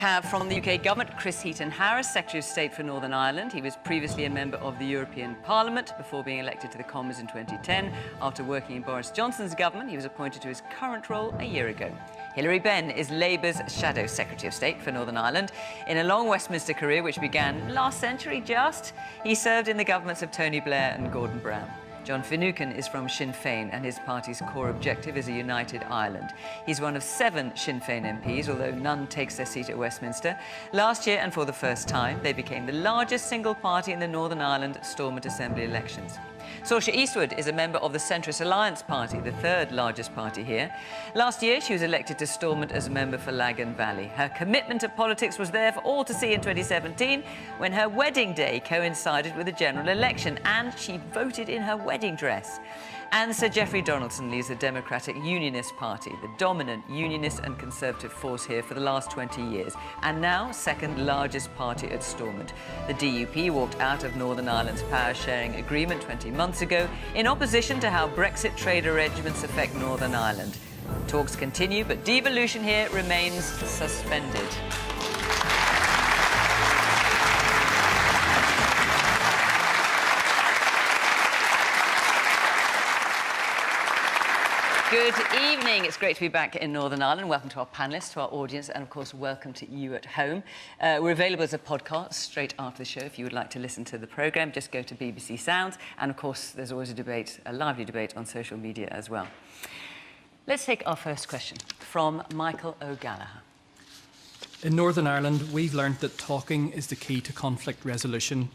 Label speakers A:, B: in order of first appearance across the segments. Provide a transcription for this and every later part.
A: Have from the UK government, Chris Heaton-Harris, Secretary of State for Northern Ireland. He was previously a member of the European Parliament before being elected to the Commons in 2010. After working in Boris Johnson's government, he was appointed to his current role a year ago. Hilary Benn is Labour's Shadow Secretary of State for Northern Ireland. In a long Westminster career, which began last century just, he served in the governments of Tony Blair and Gordon Brown. John Finucane is from Sinn Féin, and his party's core objective is a united Ireland. He's one of 7 Sinn Féin MPs, although none takes their seat at Westminster. Last year, and for the first time, they became the largest single party in the Northern Ireland Stormont Assembly elections. Saoirse Eastwood is a member of the Centrist Alliance Party, the 3rd largest party here. Last year, she was elected to Stormont as a member for Lagan Valley. Her commitment to politics was there for all to see in 2017, when her wedding day coincided with the general election, and she voted in her wedding dress. And Sir Geoffrey Donaldson leads the Democratic Unionist Party, the dominant unionist and conservative force here for the last 20 years, and now 2nd largest party at Stormont. The DUP walked out of Northern Ireland's power-sharing agreement 20 months ago in opposition to how Brexit trade arrangements affect Northern Ireland. Talks continue, but devolution here remains suspended. Good evening. It's great to be back in Northern Ireland. Welcome to our panellists, to our audience, and of course, welcome to you at home. We're available as a podcast straight after the show. If you would like to listen to the programme, just go to BBC Sounds. And of course, there's always a debate, a lively debate on social media as well. Let's take our first question from Michael O'Gallagher.
B: In Northern Ireland, we've learnt that talking is the key to conflict resolution.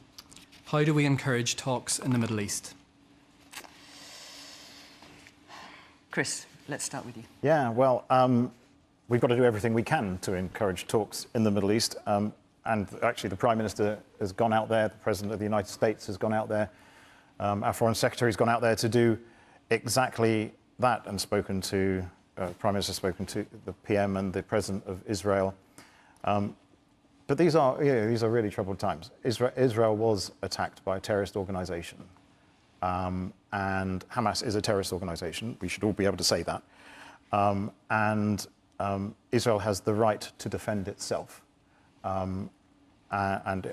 B: How do we encourage talks in the Middle East?
A: Chris, let's start with you.
C: Yeah, well, we've got to do everything we can to encourage talks in the Middle East. And actually, the Prime Minister has gone out there, the President of the United States has gone out there, our Foreign Secretary has gone out there to do exactly that and spoken to, the Prime Minister has spoken to the PM and the President of Israel. But these are really troubled times. Israel was attacked by a terrorist organisation. And Hamas is a terrorist organisation. We should all be able to say that. Israel has the right to defend itself. And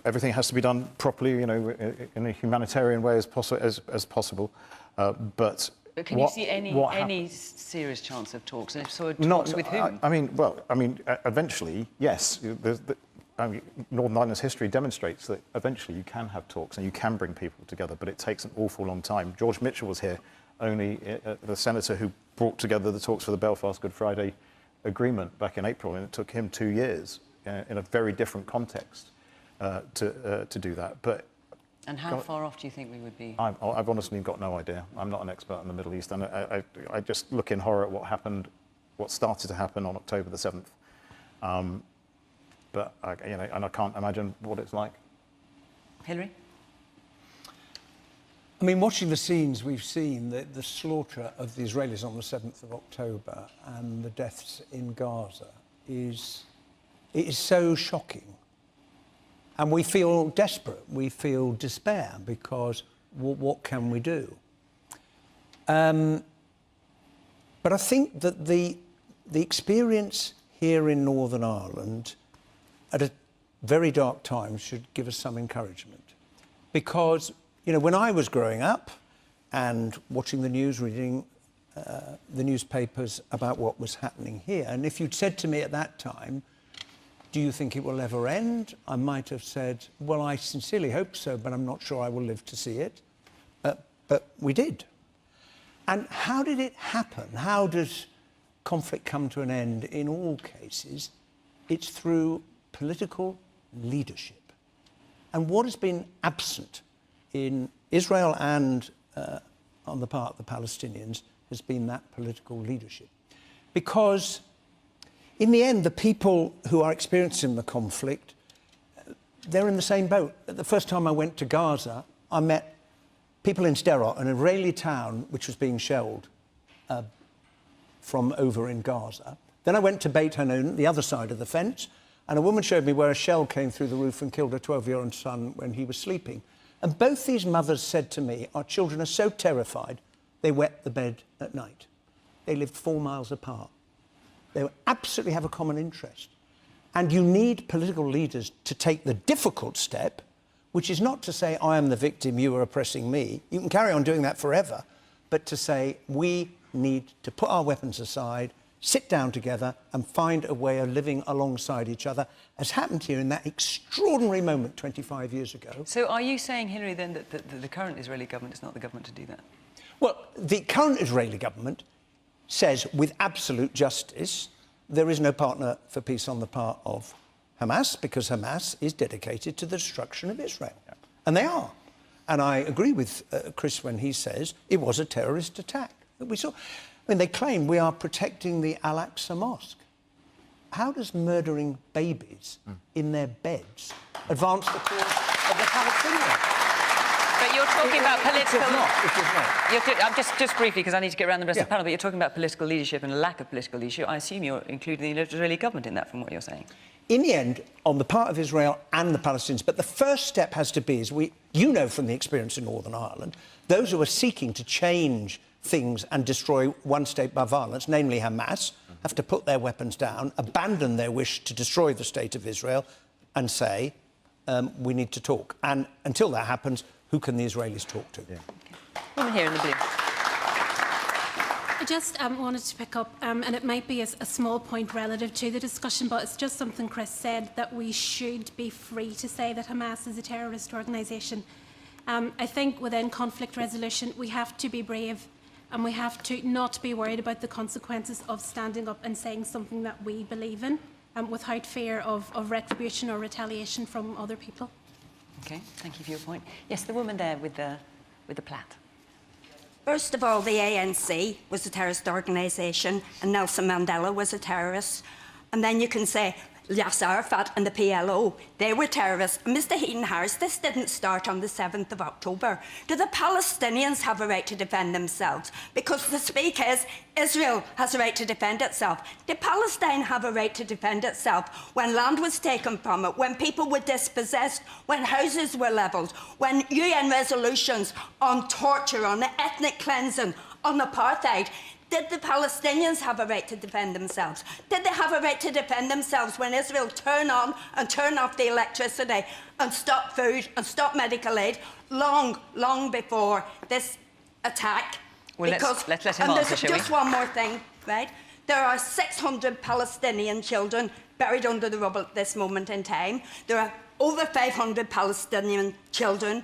C: everything has to be done properly, you know, in a humanitarian way as possible. But
A: can you see any serious chance of talks? And if so, talks with whom?
C: Eventually, yes. Northern Ireland's history demonstrates that eventually you can have talks and you can bring people together, but it takes an awful long time. George Mitchell was here, the senator who brought together the talks for the Belfast Good Friday Agreement back in April, and it took him 2 years in a very different context to do that.
A: And how far off do you think we would be?
C: I've honestly got no idea. I'm not an expert in the Middle East, and I just look in horror at what started to happen on October the 7th. But I can't imagine what it's like.
A: Hilary?
D: I mean, watching the scenes we've seen, the slaughter of the Israelis on the 7th of October and the deaths in Gaza it is so shocking. And we feel desperate, we feel despair, because what can we do? But I think that the experience here in Northern Ireland at a very dark time should give us some encouragement. Because, you know, when I was growing up and watching the news, reading the newspapers about what was happening here, and if you'd said to me at that time, do you think it will ever end? I might have said, well, I sincerely hope so, but I'm not sure I will live to see it. But we did. And how did it happen? How does conflict come to an end in all cases? It's through political leadership. And what has been absent in Israel and on the part of the Palestinians has been that political leadership. Because in the end, the people who are experiencing the conflict, they're in the same boat. The first time I went to Gaza, I met people in Sderot, an Israeli town which was being shelled from over in Gaza. Then I went to Beit Hanun, the other side of the fence, and a woman showed me where a shell came through the roof and killed her 12-year-old son when he was sleeping. And both these mothers said to me, our children are so terrified, they wet the bed at night. They lived 4 miles apart. They absolutely have a common interest. And you need political leaders to take the difficult step, which is not to say, I am the victim, you are oppressing me. You can carry on doing that forever, but to say, we need to put our weapons aside, sit down together and find a way of living alongside each other, as happened here in that extraordinary moment 25 years ago.
A: So are you saying, Hilary, then, that the current Israeli government is not the government to do that?
D: Well, the current Israeli government says with absolute justice there is no partner for peace on the part of Hamas, because Hamas is dedicated to the destruction of Israel. Yeah. And they are. And I agree with Chris when he says it was a terrorist attack that we saw. I mean, they claim we are protecting the Al-Aqsa Mosque. How does murdering babies in their beds advance the cause of the Palestinians?
A: But you're talking about political...
D: It is not.
A: Just briefly, because I need to get around the rest of the panel, but you're talking about political leadership and a lack of political leadership. I assume you're including the Israeli government in that, from what you're saying.
D: In the end, on the part of Israel and the Palestinians, but the first step has to be, as you know from the experience in Northern Ireland, those who are seeking to change things and destroy one state by violence, namely Hamas, have to put their weapons down, abandon their wish to destroy the state of Israel, and say, we need to talk. And until that happens, who can the Israelis talk to?
A: Yeah. Okay. Woman here in the blue.
E: I just wanted to pick up, and it might be a small point relative to the discussion, but it's just something Chris said, that we should be free to say that Hamas is a terrorist organisation. I think within conflict resolution, we have to be brave, and we have to not be worried about the consequences of standing up and saying something that we believe in, without fear of retribution or retaliation from other people.
A: OK, thank you for your point. Yes, the woman there with the plait.
F: First of all, the ANC was a terrorist organisation and Nelson Mandela was a terrorist. And then you can say Yasser Arafat and the PLO, they were terrorists. Mr Heaton-Harris, this didn't start on the 7th of October. Do the Palestinians have a right to defend themselves? Because the speak is, Israel has a right to defend itself. Did Palestine have a right to defend itself when land was taken from it, when people were dispossessed, when houses were levelled, when UN resolutions on torture, on ethnic cleansing, on apartheid? Did the Palestinians have a right to defend themselves? Did they have a right to defend themselves when Israel turn on and turn off the electricity and stop food and stop medical aid long, long before this attack?
A: Well, let's let him answer, shall we?
F: Just one more thing, right? There are 600 Palestinian children buried under the rubble at this moment in time. There are over 500 Palestinian children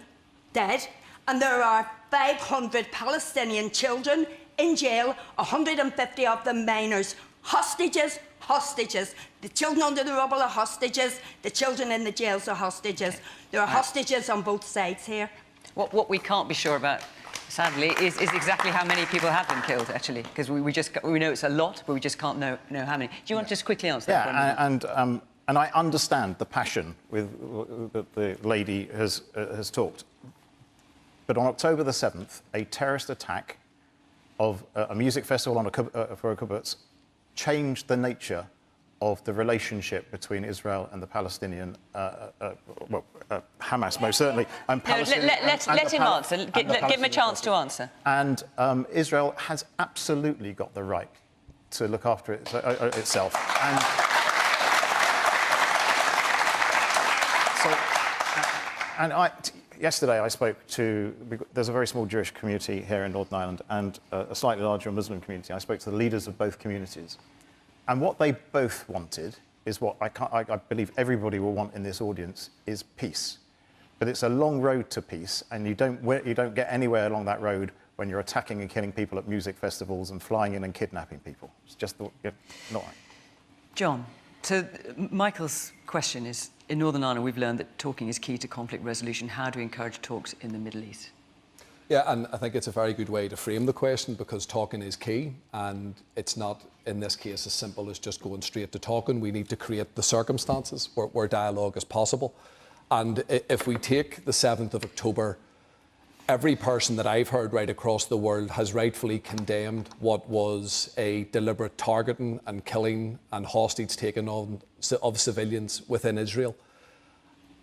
F: dead, and there are 500 Palestinian children in jail, 150 of them minors. Hostages, hostages. The children under the rubble are hostages. The children in the jails are hostages. There are hostages on both sides here.
A: What we can't be sure about, sadly, is exactly how many people have been killed, actually, because we know it's a lot, but we just can't know how many. Do you want to just quickly answer that?
C: Yeah, and I understand the passion that the lady has talked. But on October the 7th, a terrorist attack of a music festival for a kibbutz changed the nature of the relationship between Israel and the Palestinian, Hamas most certainly, and Palestine.
A: Let him answer. Give him a chance to answer.
C: And Israel has absolutely got the right to look after itself. Yesterday I spoke to, there's a very small Jewish community here in Northern Ireland and a slightly larger Muslim community. I spoke to the leaders of both communities. And what they both wanted is what I believe everybody will want in this audience, is peace. But it's a long road to peace, and you don't get anywhere along that road when you're attacking and killing people at music festivals and flying in and kidnapping people. It's just not right.
A: John, so Michael's question is, in Northern Ireland, we've learned that talking is key to conflict resolution. How do we encourage talks in the Middle East?
G: Yeah, and I think it's a very good way to frame the question, because talking is key, and it's not, in this case, as simple as just going straight to talking. We need to create the circumstances where dialogue is possible. And if we take the 7th of October, every person that I've heard right across the world has rightfully condemned what was a deliberate targeting and killing and hostage taking on of civilians within Israel.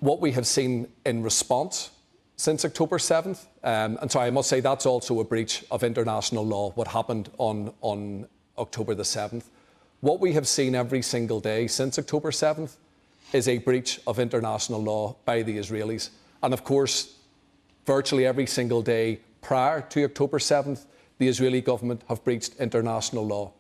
G: What we have seen in response since October 7th, and so I must say that's also a breach of international law, what happened on October the 7th. what we have seen every single day since October 7th is a breach of international law by the Israelis. And of course, virtually every single day prior to October 7th, the Israeli government have breached international law.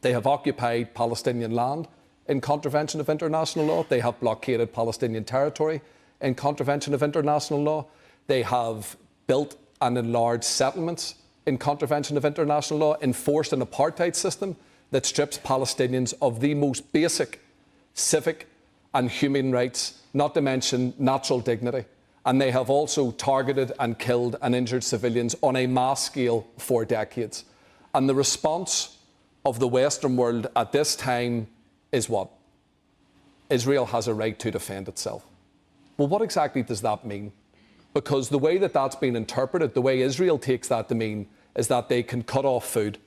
G: They have occupied Palestinian land in contravention of international law. They have blockaded Palestinian territory in contravention of international law. They have built and enlarged settlements in contravention of international law, enforced an apartheid system that strips Palestinians of the most basic civic and human rights, not to mention natural dignity. And they have also targeted and killed and injured civilians on a mass scale for decades. And the response of the Western world at this time is what? Israel has a right to defend itself. Well, what exactly does that mean? Because the way that that's been interpreted, the way Israel takes that to mean, is that they can cut off food,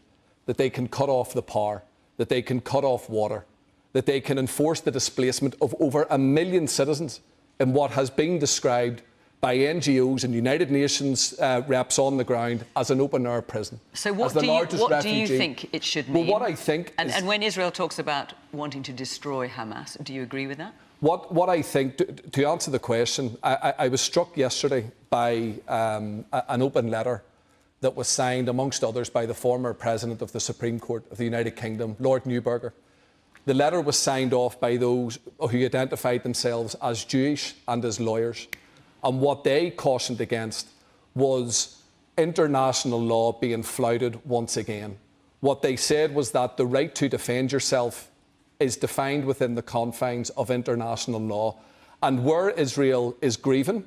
G: that they can cut off the power, that they can cut off water, that they can enforce the displacement of over 1 million citizens in what has been described by NGOs and United Nations reps on the ground as an open-air prison.
A: So what do you think it should mean?
G: Well, what I think
A: and when Israel talks about wanting to destroy Hamas, do you agree with that?
G: What I think, to answer the question, I was struck yesterday by an open letter that was signed, amongst others, by the former President of the Supreme Court of the United Kingdom, Lord Neuberger. The letter was signed off by those who identified themselves as Jewish and as lawyers. And what they cautioned against was international law being flouted once again. What they said was that the right to defend yourself is defined within the confines of international law. And where Israel is grieving,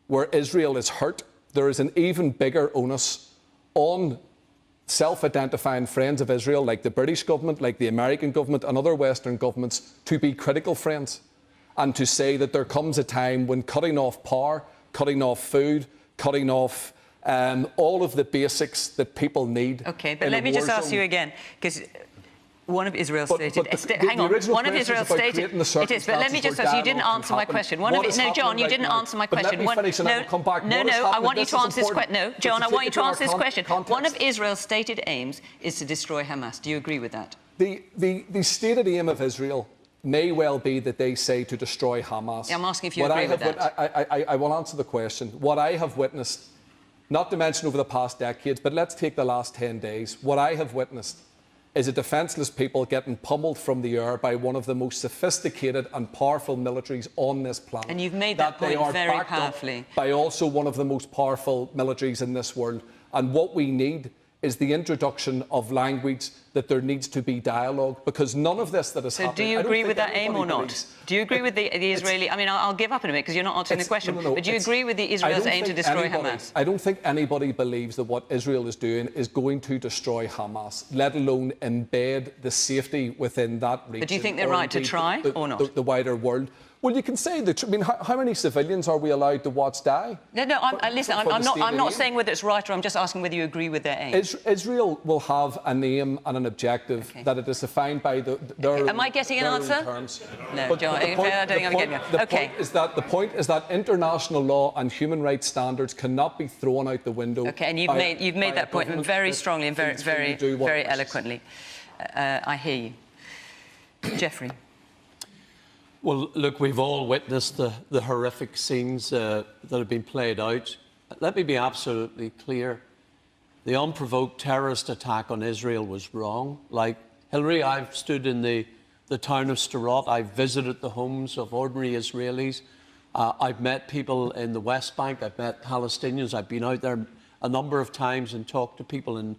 G: where Israel is hurt, there is an even bigger onus on self-identifying friends of Israel, like the British government, like the American government and other Western governments, to be critical friends and to say that there comes a time when cutting off power, cutting off food, cutting off all of the basics that people need.
A: OK, but let me just ask you again, because one of Israel's stated... hang on, one of Israel's stated... It is, but let me just ask you, didn't answer my question. No, John, you didn't answer my question.
G: No,
A: I want you to answer this question. No, John, I want you to answer this question. One of Israel's stated aims is to destroy Hamas. Do you agree with that?
G: The stated aim of Israel may well be that they say to destroy Hamas.
A: I'm asking if you agree with that.
G: I will answer the question. What I have witnessed, not to mention over the past decades, but let's take the last 10 days, what I have witnessed is a defenceless people getting pummeled from the air by one of the most sophisticated and powerful militaries on this planet.
A: And you've made that point very powerfully.
G: By also one of the most powerful militaries in this world. And what we need is the introduction of language that there needs to be dialogue, because none of this that is happening...
A: So do you agree with that aim or not? Do you agree with the Israeli... I mean, I'll give up in a minute because you're not answering the question. But do you agree with the Israel's aim to destroy Hamas?
G: I don't think anybody believes that what Israel is doing is going to destroy Hamas, let alone embed the safety within that region.
A: But do you think they're right to try or not?
G: The wider world. Well, you can say that. I mean, how many civilians are we allowed to watch die?
A: No. Listen, I'm not saying whether it's right or I'm just asking whether you agree with their aim.
G: Israel will have an aim and an objective that it is defined by their.
A: Am I getting an answer?
G: Terms.
A: No,
G: but
A: John. I don't think I'm getting it. Okay.
G: The point is that international law and human rights standards cannot be thrown out the window.
A: Okay, and you've made that point very strongly and very eloquently. I hear you, Jeffrey.
H: Well, look, we've all witnessed the horrific scenes that have been played out. Let me be absolutely clear. The unprovoked terrorist attack on Israel was wrong. Like Hillary, I've stood in the town of Sderot. I've visited the homes of ordinary Israelis. I've met people in the West Bank. I've met Palestinians. I've been out there a number of times and talked to people. And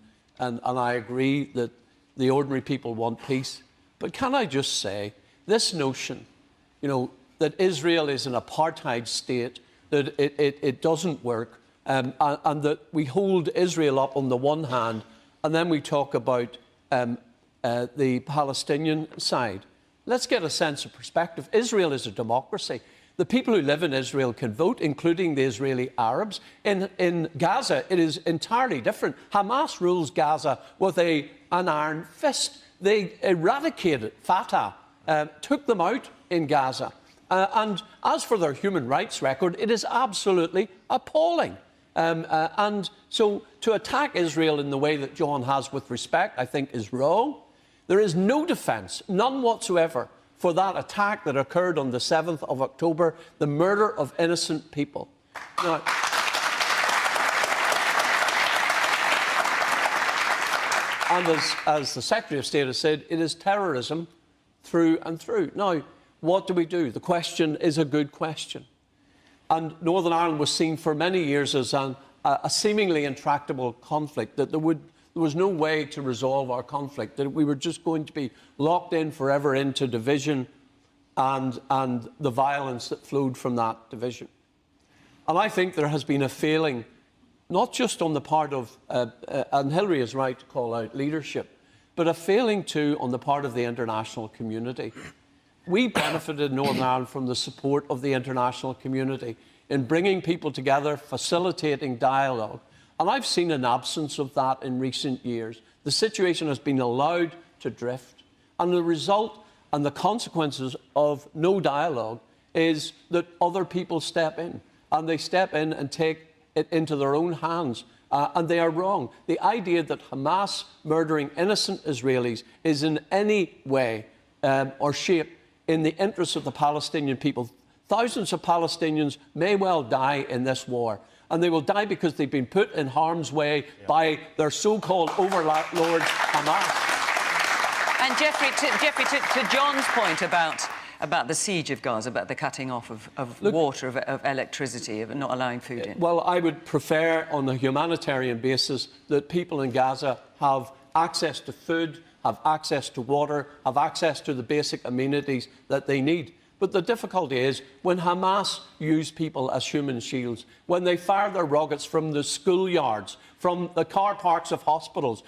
H: I agree that the ordinary people want peace. But can I just say, this notion, that Israel is an apartheid state, that it doesn't work, and that we hold Israel up on the one hand, and then we talk about the Palestinian side. Let's get a sense of perspective. Israel is a democracy. The people who live in Israel can vote, including the Israeli Arabs. In Gaza, it is entirely different. Hamas rules Gaza with an iron fist. They eradicated Fatah, took them out in Gaza. And as for their human rights record, it is absolutely appalling. And so to attack Israel in the way that John has with respect, I think is wrong. There is no defence, none whatsoever, for that attack that occurred on the 7th of October, the murder of innocent people. Now, and as the Secretary of State has said, it is terrorism through and through. Now, what do we do? The question is a good question. And Northern Ireland was seen for many years as a seemingly intractable conflict, that there was no way to resolve our conflict, that we were just going to be locked in forever into division and the violence that flowed from that division. And I think there has been a failing, not just on the part of, and Hilary is right to call out leadership, but a failing too on the part of the international community. We benefited in Northern Ireland from the support of the international community in bringing people together, facilitating dialogue. And I've seen an absence of that in recent years. The situation has been allowed to drift. And the result and the consequences of no dialogue is that other people step in. And they step in and take it into their own hands. And they are wrong. The idea that Hamas murdering innocent Israelis is in any way or shape in the interests of the Palestinian people. Thousands of Palestinians may well die in this war. And they will die because they've been put in harm's way by their so-called overlords, Hamas.
A: And Jeffrey, to John's point about the siege of Gaza, about the cutting off of water, of electricity, of not allowing food in.
H: Well, I would prefer, on a humanitarian basis, that people in Gaza have access to food, have access to water, have access to the basic amenities that they need. But the difficulty is when Hamas use people as human shields, when they fire their rockets from the schoolyards, from the car parks of hospitals,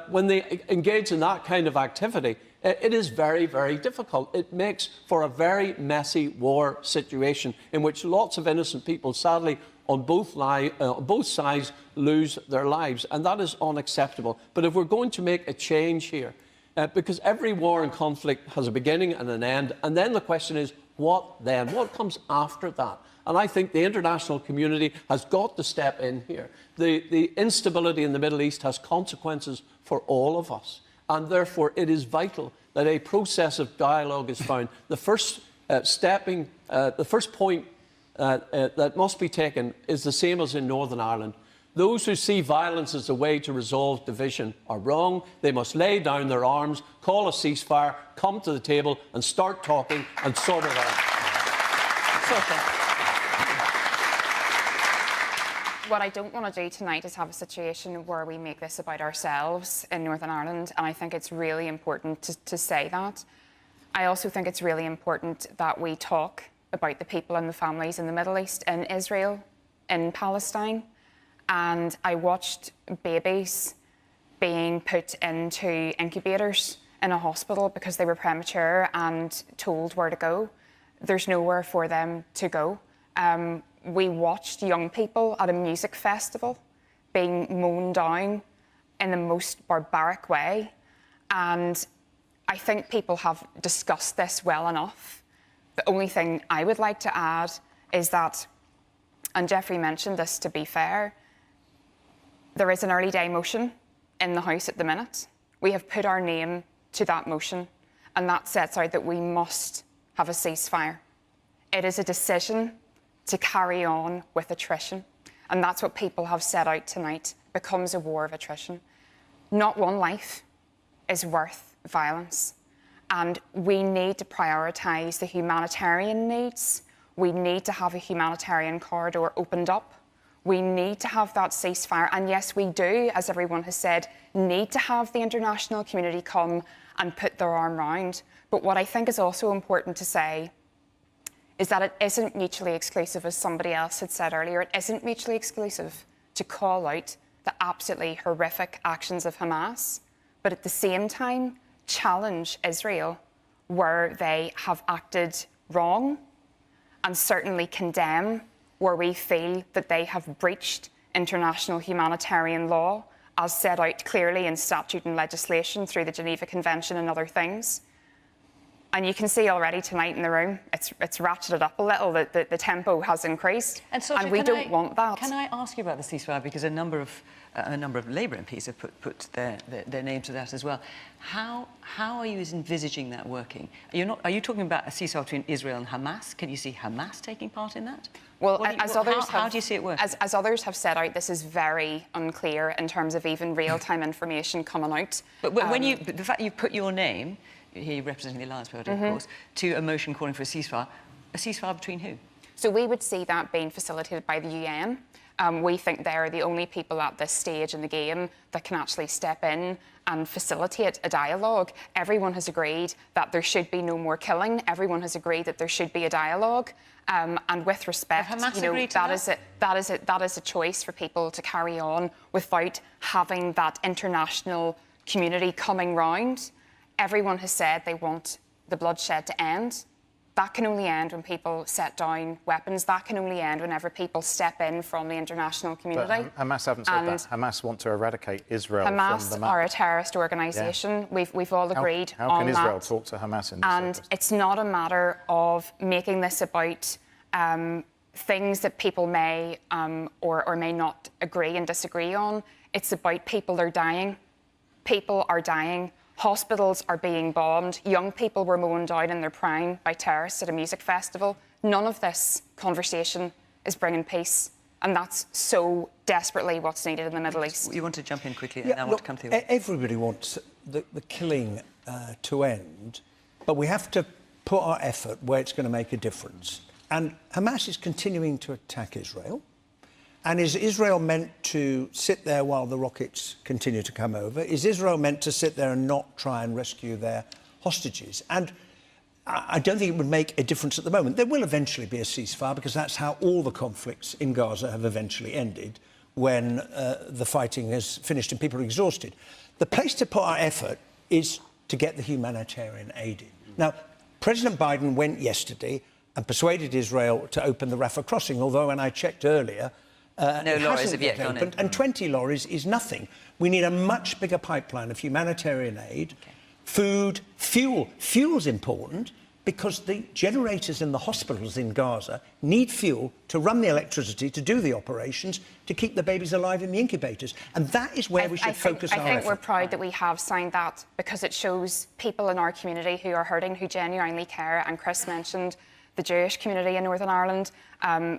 H: when they engage in that kind of activity, it is very, very difficult. It makes for a very messy war situation in which lots of innocent people, sadly, on both sides lose their lives. And that is unacceptable. But if we're going to make a change here, because every war and conflict has a beginning and an end, and then the question is, what then? What comes after that? And I think the international community has got to step in here. The instability in the Middle East has consequences for all of us, and therefore it is vital that a process of dialogue is found. The first point that must be taken is the same as in Northern Ireland. Those who see violence as a way to resolve division are wrong. They must lay down their arms, call a ceasefire, come to the table and start talking and sort it out.
I: What I don't want to do tonight is have a situation where we make this about ourselves in Northern Ireland, and I think it's really important to say that. I also think it's really important that we talk about the people and the families in the Middle East, in Israel, in Palestine. And I watched babies being put into incubators in a hospital because they were premature and told where to go. There's nowhere for them to go. We watched young people at a music festival being mown down in the most barbaric way. And I think people have discussed this well enough. The only thing I would like to add is that, and Jeffrey mentioned this to be fair, there is an early day motion in the House at the minute. We have put our name to that motion, and that sets out that we must have a ceasefire. It is a decision to carry on with attrition, and that's what people have set out tonight, becomes a war of attrition. Not one life is worth violence, and we need to prioritise the humanitarian needs. We need to have a humanitarian corridor opened up. We need to have that ceasefire. And yes, we do, as everyone has said, need to have the international community come and put their arm round. But what I think is also important to say is that it isn't mutually exclusive, as somebody else had said earlier. It isn't mutually exclusive to call out the absolutely horrific actions of Hamas, but at the same time, challenge Israel where they have acted wrong, and certainly condemn where we feel that they have breached international humanitarian law, as set out clearly in statute and legislation through the Geneva Convention and other things. And you can see already tonight in the room, it's ratcheted up a little, the tempo has increased, and we don't want that.
A: Can I ask you about the ceasefire, because a number of Labour MPs have put their name to that as well. How are you envisaging that working? Are you talking about a ceasefire between Israel and Hamas? Can you see Hamas taking part in that?
I: Well,
A: how do you see it working?
I: As others have set out, this is very unclear in terms of even real-time information coming out.
A: But when the fact you put your name, here representing the Alliance Party, of course, to a motion calling for a ceasefire between who? So
I: we would see that being facilitated by the UN. We think they're the only people at this stage in the game that can actually step in and facilitate a dialogue. Everyone has agreed that there should be no more killing. Everyone has agreed that there should be a dialogue. And with respect, that is a choice for people to carry on without having that international community coming round. Everyone has said they want the bloodshed to end. That can only end when people set down weapons. That can only end whenever people step in from the international community.
C: But Hamas haven't said that. Hamas want to eradicate Israel from the map.
I: Hamas are a terrorist organisation. Yeah. We've all agreed on that.
C: How can Israel talk to Hamas in this
I: And it's not a matter of making this about things that people may or may not agree and disagree on. It's about people are dying. People are dying. Hospitals are being bombed. Young people were mown down in their prime by terrorists at a music festival. None of this conversation is bringing peace. And that's so desperately what's needed in the Middle East.
A: You want to jump in quickly and I want to come to you.
D: Everybody wants the killing to end, but we have to put our effort where it's going to make a difference. And Hamas is continuing to attack Israel. And is Israel meant to sit there while the rockets continue to come over? Is Israel meant to sit there and not try and rescue their hostages? And I don't think it would make a difference at the moment. There will eventually be a ceasefire because that's how all the conflicts in Gaza have eventually ended, when the fighting is finished and people are exhausted. The place to put our effort is to get the humanitarian aid in. Now, President Biden went yesterday and persuaded Israel to open the Rafah crossing, although when I checked earlier,
A: no lorries have yet gone in.
D: And 20 lorries is nothing. We need a much bigger pipeline of humanitarian aid, food, fuel. Fuel's important because the generators in the hospitals in Gaza need fuel to run the electricity, to do the operations, to keep the babies alive in the incubators. And that is where we should focus our effort.
I: I think we're proud that we have signed that because it shows people in our community who are hurting, who genuinely care. And Chris mentioned the Jewish community in Northern Ireland,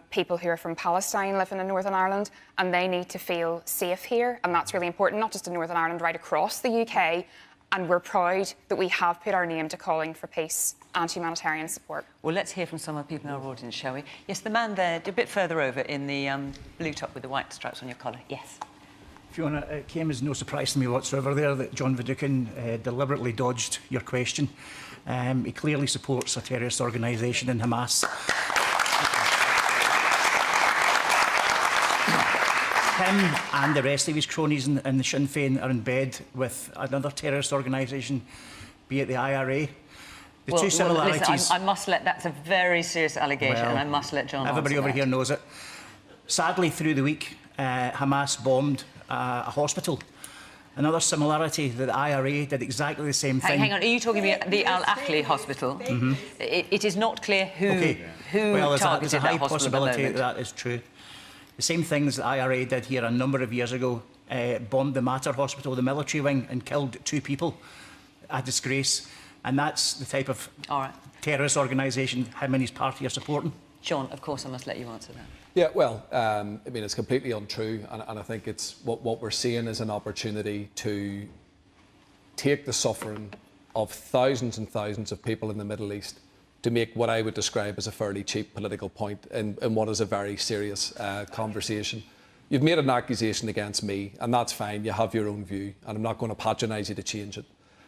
I: people who are from Palestine living in Northern Ireland, and they need to feel safe here. And that's really important, not just in Northern Ireland, right across the UK. And we're proud that we have put our name to calling for peace and humanitarian support.
A: Well, let's hear from some of the people in our audience, shall we? Yes, the man there, a bit further over in the blue top with the white stripes on your collar. Yes.
J: Fiona, it came as no surprise to me whatsoever there that John Vidukan deliberately dodged your question. He clearly supports a terrorist organisation in Hamas. Him and the rest of his cronies in the Sinn Féin are in bed with another terrorist organisation, be it the IRA. The two similarities...
A: Listen, I must let... That's a very serious allegation, and I must let John
J: everybody over here knows it. Sadly, through the week, Hamas bombed a hospital. Another similarity, that the IRA did exactly the same thing.
A: Hang on, are you talking about the Al-Ahli hospital? Mm-hmm. It is not clear who targeted that hospital at the moment. There's a high possibility
J: that is true. The same things that IRA did here a number of years ago, bombed the Mater Hospital, the military wing, and killed 2 people. A disgrace. And that's the type of terrorist organisation him and his party are supporting.
A: John, of course, I must let you answer that.
G: Yeah, well, I mean, it's completely untrue, and I think it's what we're seeing is an opportunity to take the suffering of thousands and thousands of people in the Middle East to make what I would describe as a fairly cheap political point in what is a very serious conversation. You've made an accusation against me, and that's fine. You have your own view, and I'm not going to patronise you to change it.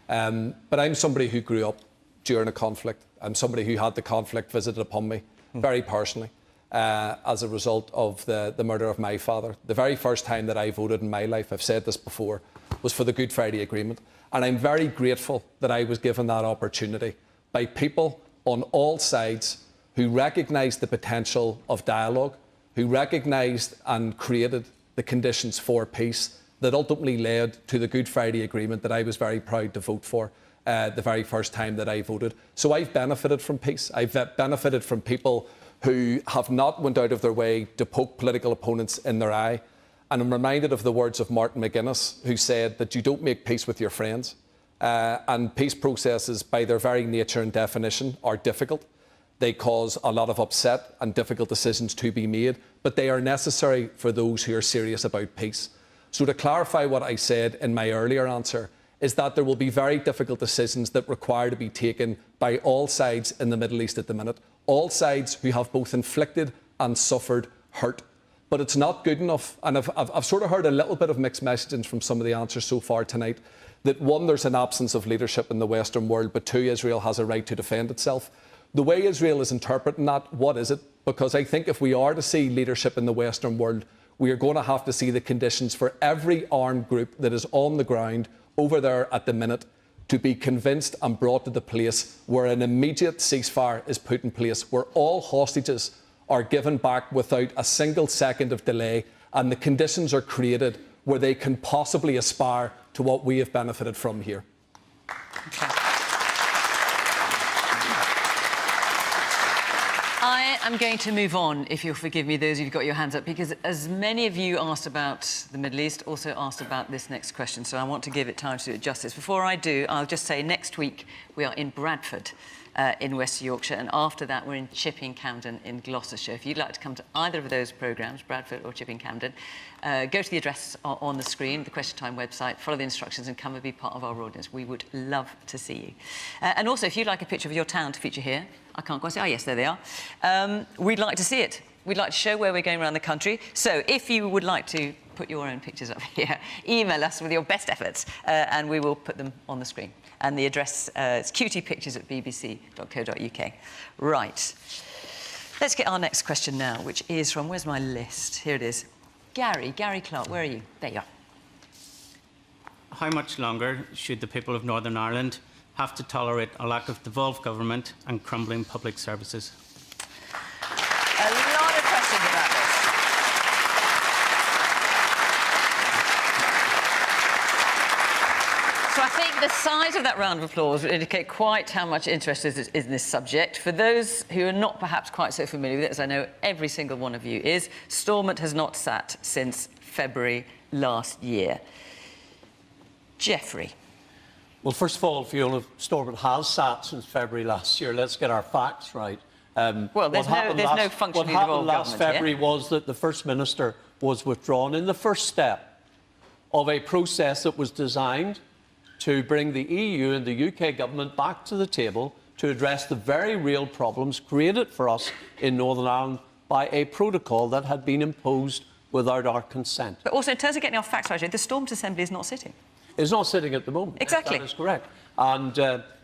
G: But I'm somebody who grew up during a conflict. I'm somebody who had the conflict visited upon me very personally as a result of the murder of my father. The very first time that I voted in my life, I've said this before, was for the Good Friday Agreement. And I'm very grateful that I was given that opportunity by people on all sides who recognised the potential of dialogue, who recognised and created the conditions for peace that ultimately led to the Good Friday Agreement that I was very proud to vote for the very first time that I voted. So I've benefited from peace. I've benefited from people who have not went out of their way to poke political opponents in their eye. And I'm reminded of the words of Martin McGuinness, who said that you don't make peace with your friends. And peace processes, by their very nature and definition, are difficult. They cause a lot of upset and difficult decisions to be made, but they are necessary for those who are serious about peace. So to clarify what I said in my earlier answer, is that there will be very difficult decisions that require to be taken by all sides in the Middle East at the minute, all sides who have both inflicted and suffered hurt. But it's not good enough, and I've sort of heard a little bit of mixed messaging from some of the answers so far tonight, that one, there's an absence of leadership in the Western world, but two, Israel has a right to defend itself. The way Israel is interpreting that, what is it? Because I think if we are to see leadership in the Western world, we are going to have to see the conditions for every armed group that is on the ground over there at the minute to be convinced and brought to the place where an immediate ceasefire is put in place, where all hostages are given back without a single second of delay, and the conditions are created where they can possibly aspire to what we have benefited from here.
A: Okay. I am going to move on, if you'll forgive me, those who've got your hands up, because as many of you asked about the Middle East, also asked about this next question, so I want to give it time to do it justice. Before I do, I'll just say next week we are in Bradford in West Yorkshire, and after that we're in Chipping Campden in Gloucestershire. If you'd like to come to either of those programmes, Bradford or Chipping Campden, go to the address on the screen, the Question Time website, follow the instructions and come and be part of our audience. We would love to see you. And also, if you'd like a picture of your town to feature here, I can't quite say, oh yes, there they are. We'd like to see it. We'd like to show where we're going around the country. So if you would like to put your own pictures up here, email us with your best efforts and we will put them on the screen. And the address is qtpictures@bbc.co.uk. Right. Let's get our next question now, which is from, where's my list? Here it is. Gary Clark, where are you? There you are.
K: How much longer should the people of Northern Ireland have to tolerate a lack of devolved government and crumbling public services?
A: A lot of questions about this. So I think the size of that round of applause would indicate quite how much interest is in this subject. For those who are not perhaps quite so familiar with it, as I know every single one of you is, Stormont has not sat since February last year. Geoffrey.
H: Well, first of all, Fiona, Stormont has sat since February last year. Let's get our facts right.
A: Well, there's no functioning
H: What
A: devolved
H: happened last
A: government
H: February was that the First Minister was withdrawn in the first step of a process that was designed to bring the EU and the UK government back to the table to address the very real problems created for us in Northern Ireland by a protocol that had been imposed without our consent.
A: But also, in terms of getting our facts right, the Stormont Assembly is not sitting.
H: It's not sitting at the moment.
A: Exactly.
H: That is correct. And,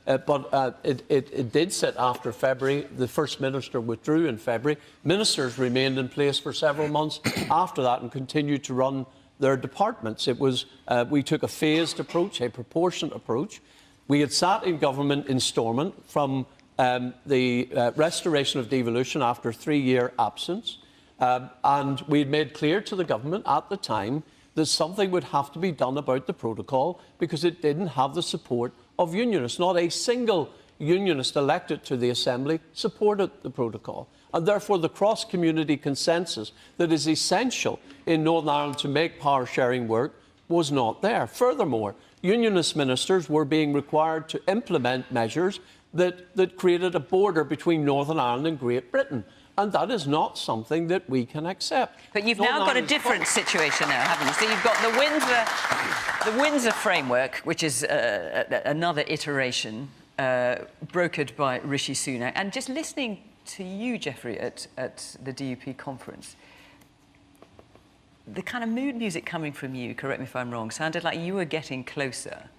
H: but it did sit after February. The First Minister withdrew in February. Ministers remained in place for several months after that and continued to run their departments. It was, we took a phased approach, a proportionate approach. We had sat in government in Stormont from the restoration of devolution after a 3-year absence. And we had made clear to the government at the time that something would have to be done about the protocol because it didn't have the support of unionists. Not a single unionist elected to the Assembly supported the protocol. And therefore, the cross-community consensus that is essential in Northern Ireland to make power sharing work was not there. Furthermore, unionist ministers were being required to implement measures that created a border between Northern Ireland and Great Britain. And that is not something that we can accept.
A: But you've now got a different situation now, haven't you? So you've got the Windsor framework, which is another iteration brokered by Rishi Sunak. And just listening to you, Geoffrey, at the DUP conference, the kind of mood music coming from you, correct me if I'm wrong, sounded like you were getting closer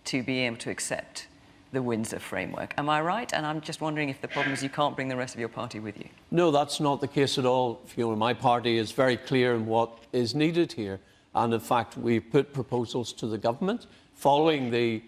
A: to being able to accept the Windsor framework. Am I right? And I'm just wondering if the problem is you can't bring the rest of your party with you.
H: No, that's not the case at all, Fiona. My party is very clear in what is needed here. And in fact, we put proposals to the government following the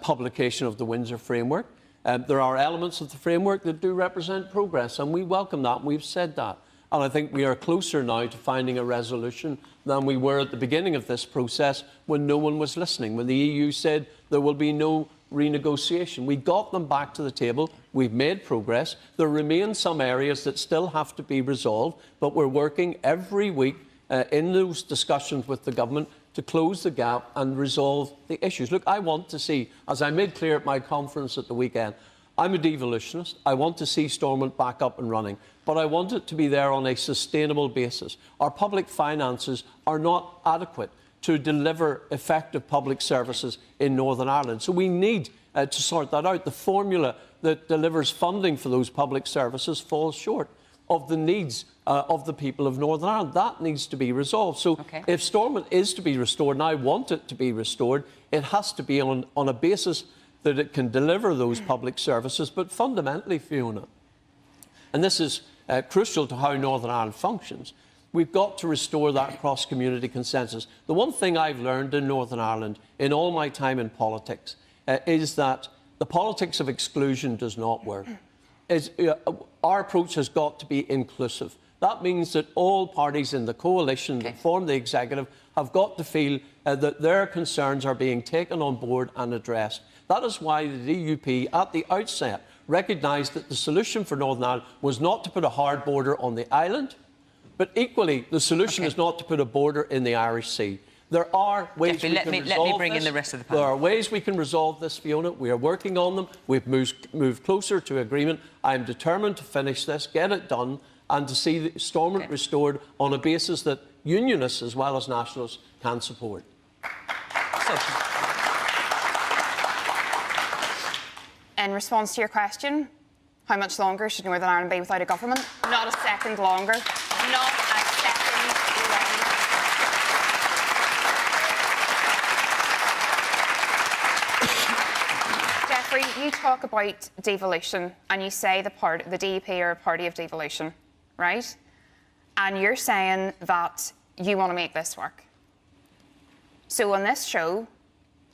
H: publication of the Windsor framework. There are elements of the framework that do represent progress, and we welcome that, and we've said that. And I think we are closer now to finding a resolution than we were at the beginning of this process when no one was listening, when the EU said there will be no renegotiation. We got them back to the table. We've made progress. There remain some areas that still have to be resolved, but we're working every week in those discussions with the government to close the gap and resolve the issues. Look, I want to see, as I made clear at my conference at the weekend, I'm a devolutionist. I want to see Stormont back up and running, but I want it to be there on a sustainable basis. Our public finances are not adequate to deliver effective public services in Northern Ireland. So we need to sort that out. The formula that delivers funding for those public services falls short of the needs of the people of Northern Ireland. That needs to be resolved. So if Stormont is to be restored, and I want it to be restored, it has to be on a basis that it can deliver those public services. But fundamentally, Fiona, and this is crucial to how Northern Ireland functions, we've got to restore that cross-community consensus. The one thing I've learned in Northern Ireland in all my time in politics is that the politics of exclusion does not work. Our approach has got to be inclusive. That means that all parties in the coalition that form the executive have got to feel that their concerns are being taken on board and addressed. That is why the DUP at the outset recognised that the solution for Northern Ireland was not to put a hard border on the island, but equally the solution is not to put a border in the Irish Sea. There are ways we can resolve
A: let me bring in the rest of the panel.
H: There are ways we can resolve this, Fiona. We are working on them. We've moved closer to agreement. I'm determined to finish this, get it done, and to see Stormont restored on a basis that unionists as well as nationalists can support.
I: In response to your question, how much longer should Northern Ireland be without a government? Not a second longer. Not a second longer. Jeffrey, you talk about devolution and you say the DUP are a party of devolution, right? And you're saying that you want to make this work. So on this show,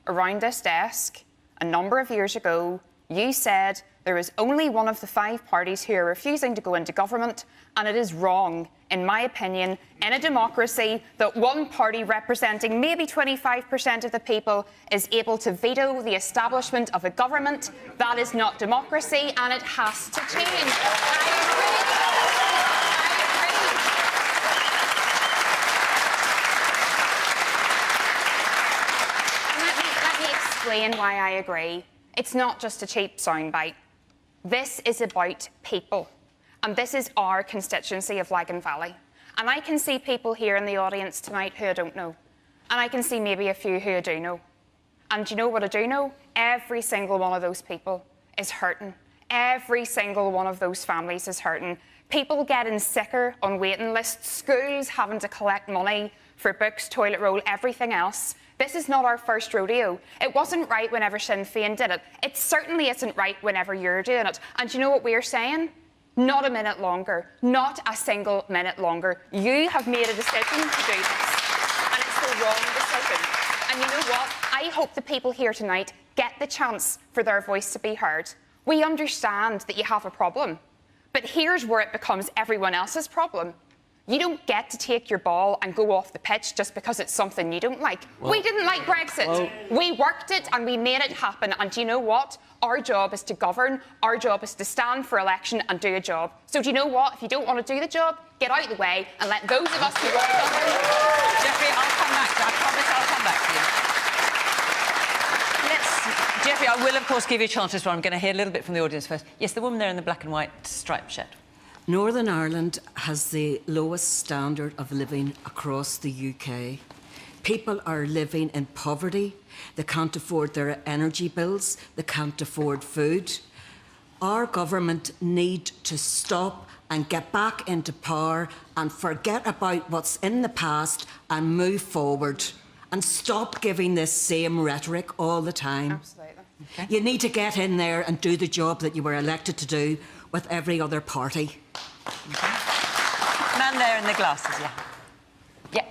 I: around this desk, a number of years ago, you said there is only one of the 5 parties who are refusing to go into government, and it is wrong, in my opinion, in a democracy that one party representing maybe 25% of the people is able to veto the establishment of a government. That is not democracy, and it has to change. Let me explain why I agree. It's not just a cheap soundbite. This is about people. And this is our constituency of Lagan Valley. And I can see people here in the audience tonight who I don't know. And I can see maybe a few who I do know. And do you know what I do know? Every single one of those people is hurting. Every single one of those families is hurting. People getting sicker on waiting lists, schools having to collect money for books, toilet roll, everything else. This is not our first rodeo. It wasn't right whenever Sinn Féin did it. It certainly isn't right whenever you're doing it. And do you know what we're saying? Not a minute longer. Not a single minute longer. You have made a decision to do this. And it's the wrong decision. And you know what? I hope the people here tonight get the chance for their voice to be heard. We understand that you have a problem. But here's where it becomes everyone else's problem. You don't get to take your ball and go off the pitch just because it's something you don't like. We didn't like Brexit. We worked it and we made it happen. And do you know what? Our job is to govern. Our job is to stand for election and do a job. So do you know what? If you don't want to do the job, get out of the way and let those of us who want to govern...
A: Jeffrey, I'll come back. I promise I'll come back to you. Jeffrey, I will, of course, give you a chance to respond. I'm going to hear a little bit from the audience first. Yes, the woman there in the black and white striped shirt.
L: Northern Ireland has the lowest standard of living across the UK. People are living in poverty. They can't afford their energy bills. They can't afford food. Our government need to stop and get back into power and forget about what's in the past and move forward and stop giving this same rhetoric all the time.
I: Absolutely.
L: Okay. You need to get in there and do the job that you were elected to do with every other party.
A: Okay. Man there in the glasses, yeah.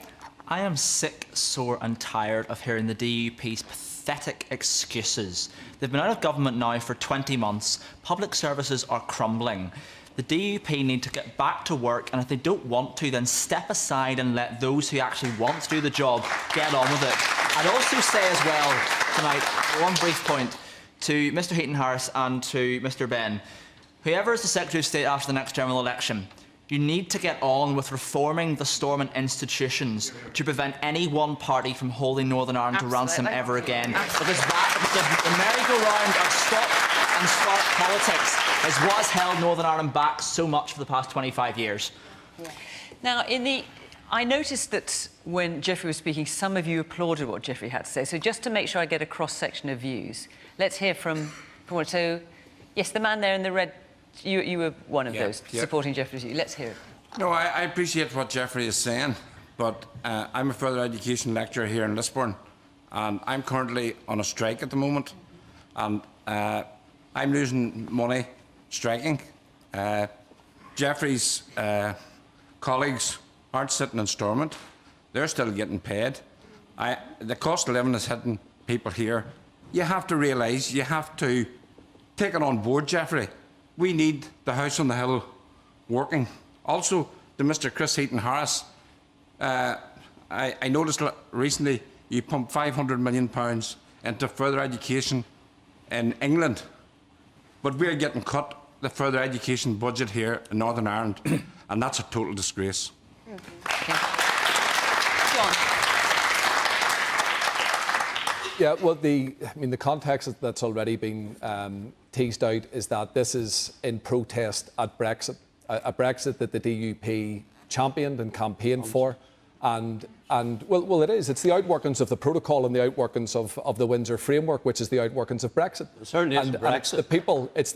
M: I am sick, sore and tired of hearing the DUP's pathetic excuses. They've been out of government now for 20 months. Public services are crumbling. The DUP need to get back to work, and if they don't want to, then step aside and let those who actually want to do the job get on with it. I'd also say as well tonight, one brief point to Mr Heaton-Harris and to Mr Benn. Whoever is the Secretary of State after the next general election, you need to get on with reforming the Stormont institutions to prevent any one party from holding Northern Ireland to ransom ever again. Because the merry-go-round of stop and start politics is what has held Northern Ireland back so much for the past 25 years.
A: Yeah. Now, I noticed that when Jeffrey was speaking, some of you applauded what Jeffrey had to say. So just to make sure I get a cross-section of views, let's hear from so, yes, the man there in the red. You were one of those supporting Jeffrey's view. Let's hear it.
N: No, I appreciate what Jeffrey is saying, but I'm a further education lecturer here in Lisburn, and I'm currently on a strike at the moment, and I'm losing money striking. Jeffrey's colleagues aren't sitting in Stormont. They're still getting paid. The cost of living is hitting people here. You have to realise, you have to take it on board, Jeffrey. We need the House on the Hill working. Also, to Mr Chris Heaton-Harris, I noticed recently you pumped £500 million into further education in England, but we're getting cut the further education budget here in Northern Ireland, and that's a total disgrace.
A: John.
G: Yeah, well, the context that's already been teased out is that this is in protest at Brexit, a Brexit that the DUP championed and campaigned for, and well, it is. It's the outworkings of the protocol and the outworkings of the Windsor Framework, which is the outworkings of Brexit.
H: It certainly is Brexit.
G: It's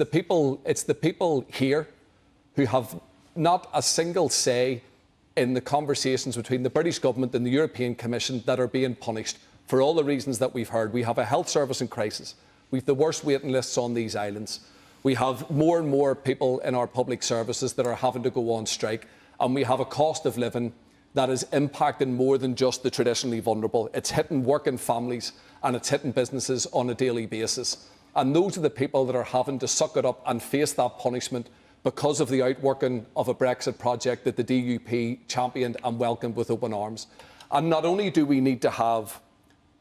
G: the people here who have not a single say in the conversations between the British government and the European Commission that are being punished for all the reasons that we've heard. We have a health service in crisis. We've the worst waiting lists on these islands. We have more and more people in our public services that are having to go on strike. And we have a cost of living that is impacting more than just the traditionally vulnerable. It's hitting working families and it's hitting businesses on a daily basis. And those are the people that are having to suck it up and face that punishment because of the outworking of a Brexit project that the DUP championed and welcomed with open arms. And not only do we need to have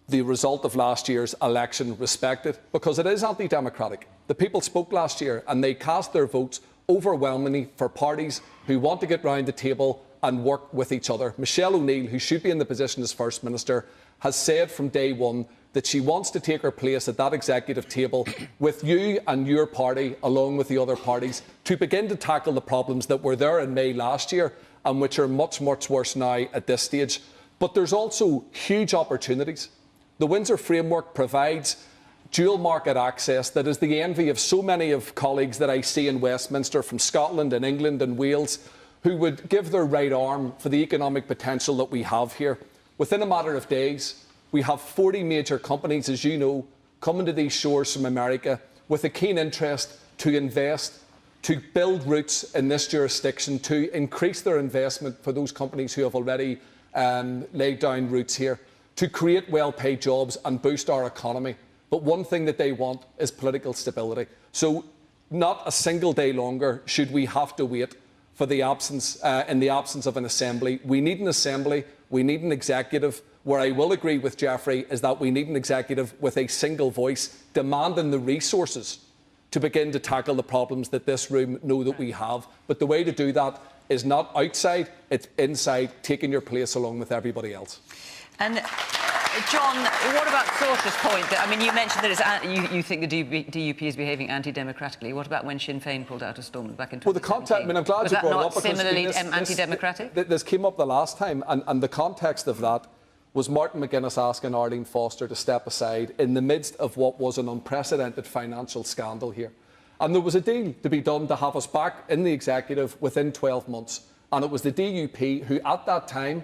G: the result of last year's election respected, because it is anti-democratic. The people spoke last year and they cast their votes overwhelmingly for parties who want to get round the table and work with each other. Michelle O'Neill, who should be in the position as First Minister, has said from day one that she wants to take her place at that executive table with you and your party, along with the other parties, to begin to tackle the problems that were there in May last year and which are much, much worse now at this stage. But there's also huge opportunities. The Windsor Framework provides dual market access that is the envy of so many of colleagues that I see in Westminster from Scotland and England and Wales who would give their right arm for the economic potential that we have here. Within a matter of days, we have 40 major companies, as you know, coming to these shores from America with a keen interest to invest, to build roots in this jurisdiction, to increase their investment for those companies who have already laid down roots here, to create well-paid jobs and boost our economy. But one thing that they want is political stability. So not a single day longer should we have to wait for the absence, in the absence of an assembly. We need an assembly, we need an executive. Where I will agree with Jeffrey is that we need an executive with a single voice, demanding the resources to begin to tackle the problems that this room know that we have. But the way to do that is not outside, it's inside, taking your place along with everybody else.
A: And John, what about Saoirse's point? I mean, you mentioned that you think the DUP is behaving anti-democratically. What about when Sinn Féin pulled out of Stormont back in 2017?
G: Well, the context, I mean, I'm glad
A: was
G: you
A: that
G: brought it
A: not
G: up. Because
A: similarly anti-democratic?
G: This came up the last time, and the context of that was Martin McGuinness asking Arlene Foster to step aside in the midst of what was an unprecedented financial scandal here. And there was a deal to be done to have us back in the executive within 12 months. And it was the DUP who, at that time,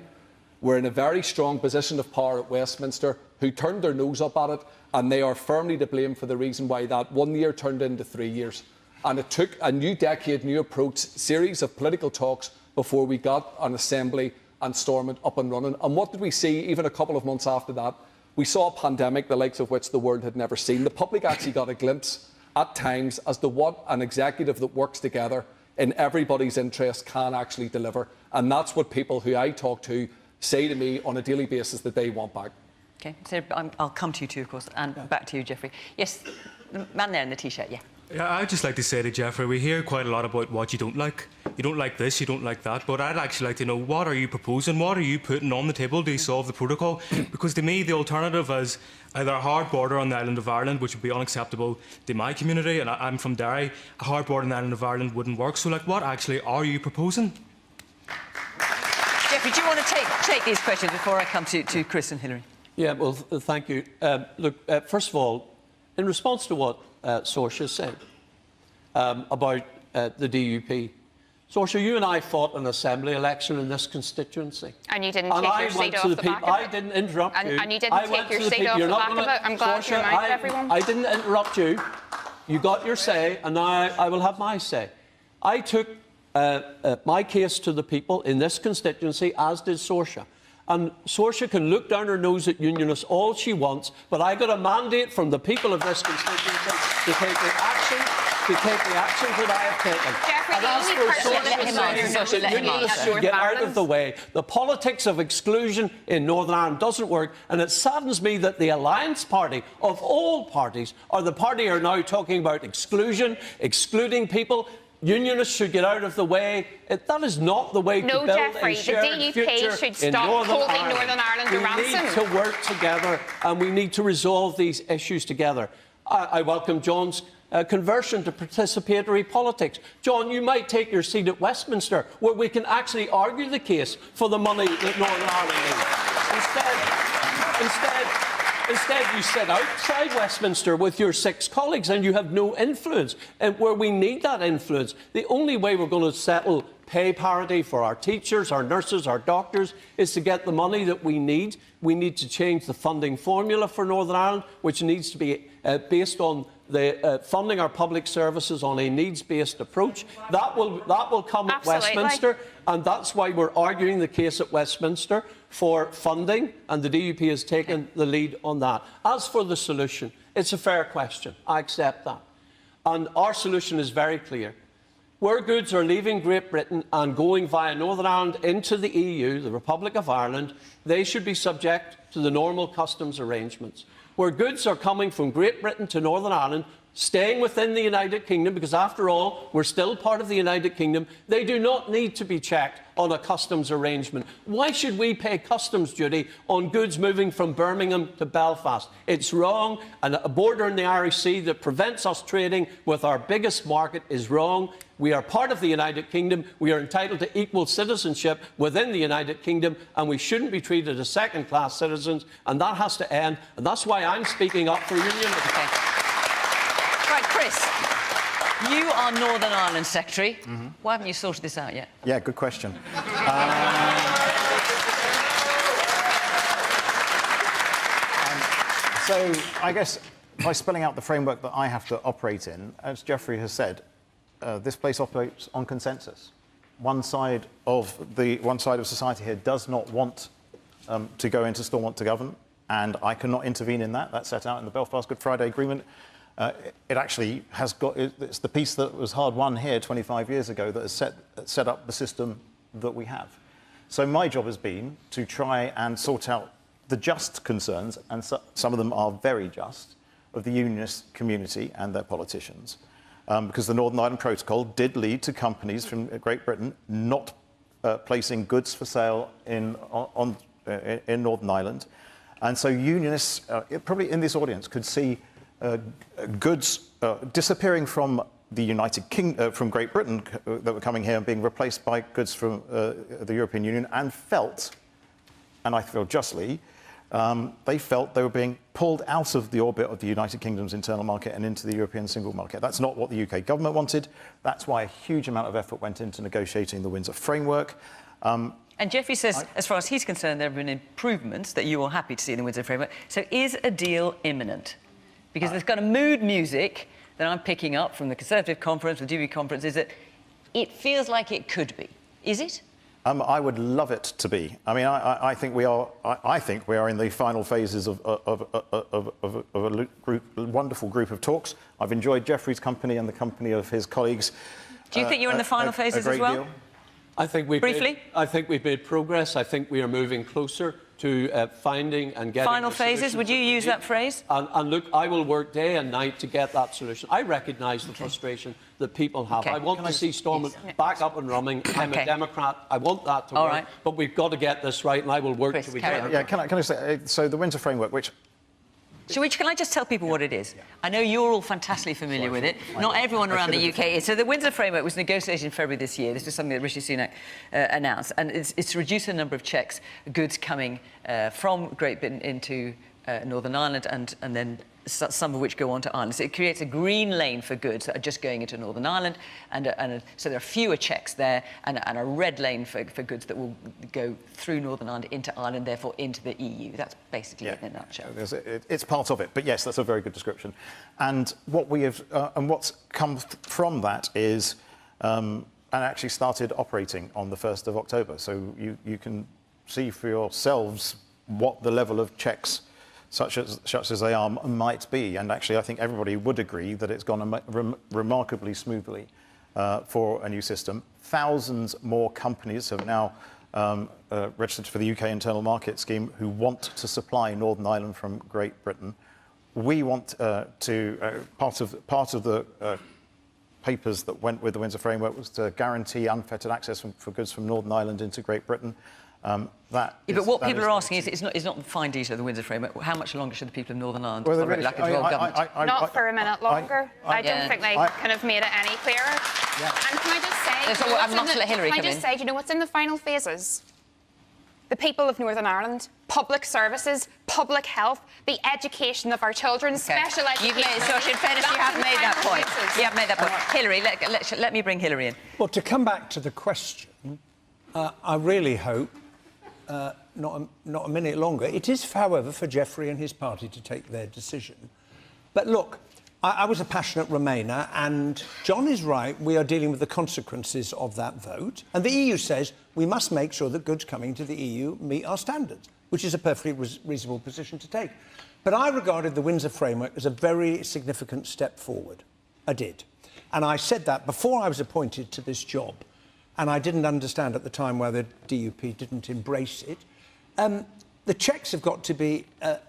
G: were in a very strong position of power at Westminster, who turned their nose up at it, and they are firmly to blame for the reason why that 1 year turned into 3 years. And it took a new decade, new approach, series of political talks before we got an assembly and Stormont up and running. And what did we see even a couple of months after that? We saw a pandemic, the likes of which the world had never seen. The public actually got a glimpse at times as to what an executive that works together in everybody's interest can actually deliver. And that's what people who I talk to say to me on a daily basis that they want back.
A: OK, so I'll come to you too, of course, and back to you, Jeffrey. Yes, the man there in the T-shirt, yeah.
O: Yeah, I'd just like to say to Jeffrey, we hear quite a lot about what you don't like. You don't like this, you don't like that, but I'd actually like to know, what are you proposing? What are you putting on the table to solve the protocol? Because to me, the alternative is either a hard border on the island of Ireland, which would be unacceptable to my community, and I'm from Derry. A hard border on the island of Ireland wouldn't work. So, like, what actually are you proposing?
A: Jeffrey, do you want to take these questions before I come to Chris and Hilary?
H: Yeah, well, thank you. Look, first of all, in response to what Saoirse said about the DUP, Saoirse, you and I fought an assembly election in this constituency.
I: And you didn't take your seat off the back of it.
H: I didn't interrupt you.
I: And you didn't take your seat off the back of it. I'm glad you reminded everyone.
H: I didn't interrupt you. You got your say, and now I will have my say. I took my case to the people in this constituency, as did Saoirse. And Saoirse can look down her nose at unionists all she wants, but I got a mandate from the people of this constituency to take the actions that I have taken.
I: Jeffrey,
H: and as for Saoirse, unionists should get out of the way. The politics of exclusion in Northern Ireland doesn't work, and it saddens me that the Alliance Party, of all parties, are the party who are now talking about exclusion, excluding people. Unionists should get out of the way. That is not the way to build
I: Jeffrey,
H: a shared
I: the
H: future
I: DUP should
H: in
I: stop
H: Northern
I: holding
H: Ireland.
I: Northern Ireland to ransom.
H: We need to work together, and we need to resolve these issues together. I welcome John's conversion to participatory politics. John, you might take your seat at Westminster, where we can actually argue the case for the money that Northern Ireland needs. Instead, you sit outside Westminster with your 6 colleagues and you have no influence. And where we need that influence, the only way we're going to settle pay parity for our teachers, our nurses, our doctors, is to get the money that we need. We need to change the funding formula for Northern Ireland, which needs to be based on the funding our public services on a needs-based approach. That will come at Westminster, and that's why we're arguing the case at Westminster for funding, and the DUP has taken the lead on that. As for the solution, it's a fair question. I accept that. And our solution is very clear. Where goods are leaving Great Britain and going via Northern Ireland into the EU, the Republic of Ireland, they should be subject to the normal customs arrangements. Where goods are coming from Great Britain to Northern Ireland, staying within the United Kingdom, because after all, we're still part of the United Kingdom, they do not need to be checked on a customs arrangement. Why should we pay customs duty on goods moving from Birmingham to Belfast? It's wrong, and a border in the Irish Sea that prevents us trading with our biggest market is wrong. We are part of the United Kingdom. We are entitled to equal citizenship within the United Kingdom, and we shouldn't be treated as second-class citizens, and that has to end. And that's why I'm speaking up for unionism.
A: Right, Chris, you are Northern Ireland Secretary. Why haven't you sorted this out yet?
C: Yeah, good question. So I guess by spelling out the framework that I have to operate in, as Jeffrey has said, this place operates on consensus. One side of society here does not want to go into still want to govern, and I cannot intervene in that. That's set out in the Belfast Good Friday Agreement. It actually has got, it's the piece that was hard won here 25 years ago that has set up the system that we have. So my job has been to try and sort out the just concerns, and some of them are very just, of the unionist community and their politicians. Because the Northern Ireland Protocol did lead to companies from Great Britain not placing goods for sale in Northern Ireland. And so unionists, probably in this audience, could see goods disappearing from the United Kingdom, from Great Britain, that were coming here and being replaced by goods from the European Union, and felt, and I feel justly, they felt they were being pulled out of the orbit of the United Kingdom's internal market and into the European single market. That's not what the UK government wanted. That's why a huge amount of effort went into negotiating the Windsor Framework.
A: And Jeffrey says, as far as he's concerned, there have been improvements that you are happy to see in the Windsor Framework. So is a deal imminent? Because there's kind of mood music that I'm picking up from the Conservative conference, the DUP conference, is that it feels like it could be. Is it?
C: I would love it to be. I mean, I think we are. I think we are in the final phases of a wonderful group of talks. I've enjoyed Jeffrey's company and the company of his colleagues
A: Do you think you're in the final phases as well?
H: I think we've
A: Briefly?
H: I think we've made progress. I think we are moving closer to finding and getting
A: Final phases, would you use that phrase?
H: And look, I will work day and night to get that solution. I recognise the frustration that people have.
A: Okay.
H: I want to see Stormont back up and running. I'm a Democrat. I want that to
A: All
H: work.
A: right.
H: But we've got to get this right, and I will work till we get it.
C: Yeah, can I say, so the Windsor Framework, which...
A: Can I just tell people what it is? I know you're all fantastically familiar with it. Not everyone around the UK is. So the Windsor Framework was negotiated in February this year. This is something that Rishi Sunak announced. And it's to reduce the number of checks, goods coming from Great Britain into Northern Ireland and then some of which go on to Ireland. So it creates a green lane for goods that are just going into Northern Ireland, so there are fewer checks there, and a red lane for goods that will go through Northern Ireland into Ireland, therefore into the EU. That's basically it in a nutshell.
C: It's part of it, but yes, that's a very good description. And what we have, and what's come from that is, and actually started operating on the 1st of October. So you can see for yourselves what the level of checks such as they are might be, and actually I think everybody would agree that it's gone remarkably smoothly for a new system. Thousands more companies have now registered for the UK Internal Market Scheme who want to supply Northern Ireland from Great Britain. We want part of the papers that went with the Windsor Framework was to guarantee unfettered access for goods from Northern Ireland into Great Britain. But what
A: people are asking is, it's not the fine detail of the Windsor Framework. How much longer should the people of Northern Ireland tolerate lack of royal government?
I: Not for a minute longer. I don't think they kind of made it any clearer. And can I just say, do you know what's in the final phases? The people of Northern Ireland, public services, public health, the education of our children, special education.
A: In fairness, you have made that point. You have made that point. Hilary, let me bring Hilary in.
D: Well, to come back to the question, I really hope not a minute longer. It is, however, for Geoffrey and his party to take their decision. But look, I was a passionate Remainer, and John is right. We are dealing with the consequences of that vote. And the EU says we must make sure that goods coming to the EU meet our standards, which is a perfectly reasonable position to take. But I regarded the Windsor Framework as a very significant step forward. I did. And I said that before I was appointed to this job. And I didn't understand at the time why the DUP didn't embrace it. The checks have got to be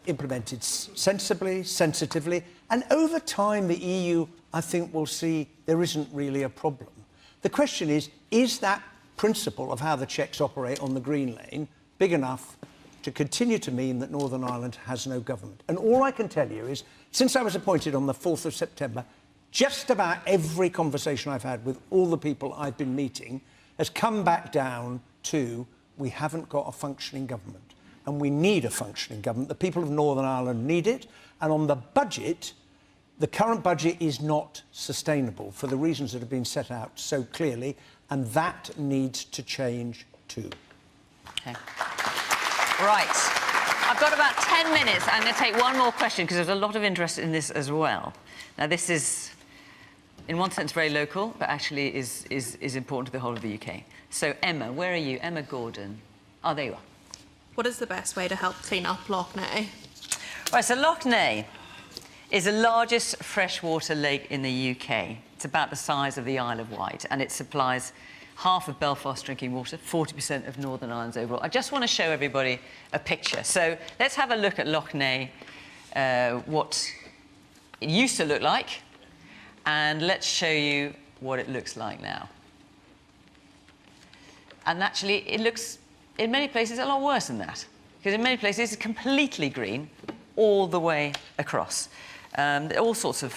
D: implemented sensibly, sensitively, and over time the EU, I think, will see there isn't really a problem. The question is that principle of how the checks operate on the Green Lane big enough to continue to mean that Northern Ireland has no government? And all I can tell you is, since I was appointed on the 4th of September, just about every conversation I've had with all the people I've been meeting has come back down to we haven't got a functioning government. And we need a functioning government. The people of Northern Ireland need it. And on the budget, the current budget is not sustainable for the reasons that have been set out so clearly. And that needs to change too.
A: Okay. Right. I've got about 10 minutes. I'm going to take one more question because there's a lot of interest in this as well. Now, this is, in one sense, very local, but actually is important to the whole of the UK. So, Emma, where are you? Emma Gordon. Oh, there you are.
P: What is the best way to help clean up Lough Neagh?
A: Right, so Lough Neagh is the largest freshwater lake in the UK. It's about the size of the Isle of Wight, and it supplies half of Belfast drinking water, 40% of Northern Ireland's overall. I just want to show everybody a picture. So let's have a look at Lough Neagh, what it used to look like, and let's show you what it looks like now. And actually, it looks, in many places, a lot worse than that. Because in many places, it's completely green all the way across. All sorts of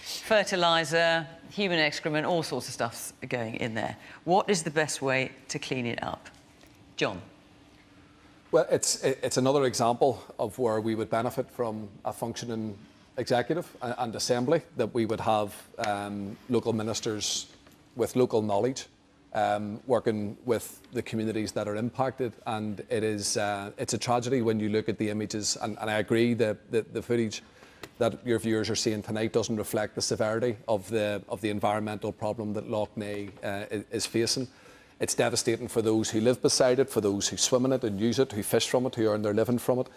A: fertiliser, human excrement, all sorts of stuff's going in there. What is the best way to clean it up? John?
G: Well, it's another example of where we would benefit from a functioning executive and assembly, that we would have local ministers with local knowledge working with the communities that are impacted. And it's a tragedy when you look at the images, and I agree that the footage that your viewers are seeing tonight doesn't reflect the severity of the environmental problem that Lough Neagh is facing. It's devastating for those who live beside it, for those who swim in it and use it, who fish from it, who earn their living from it.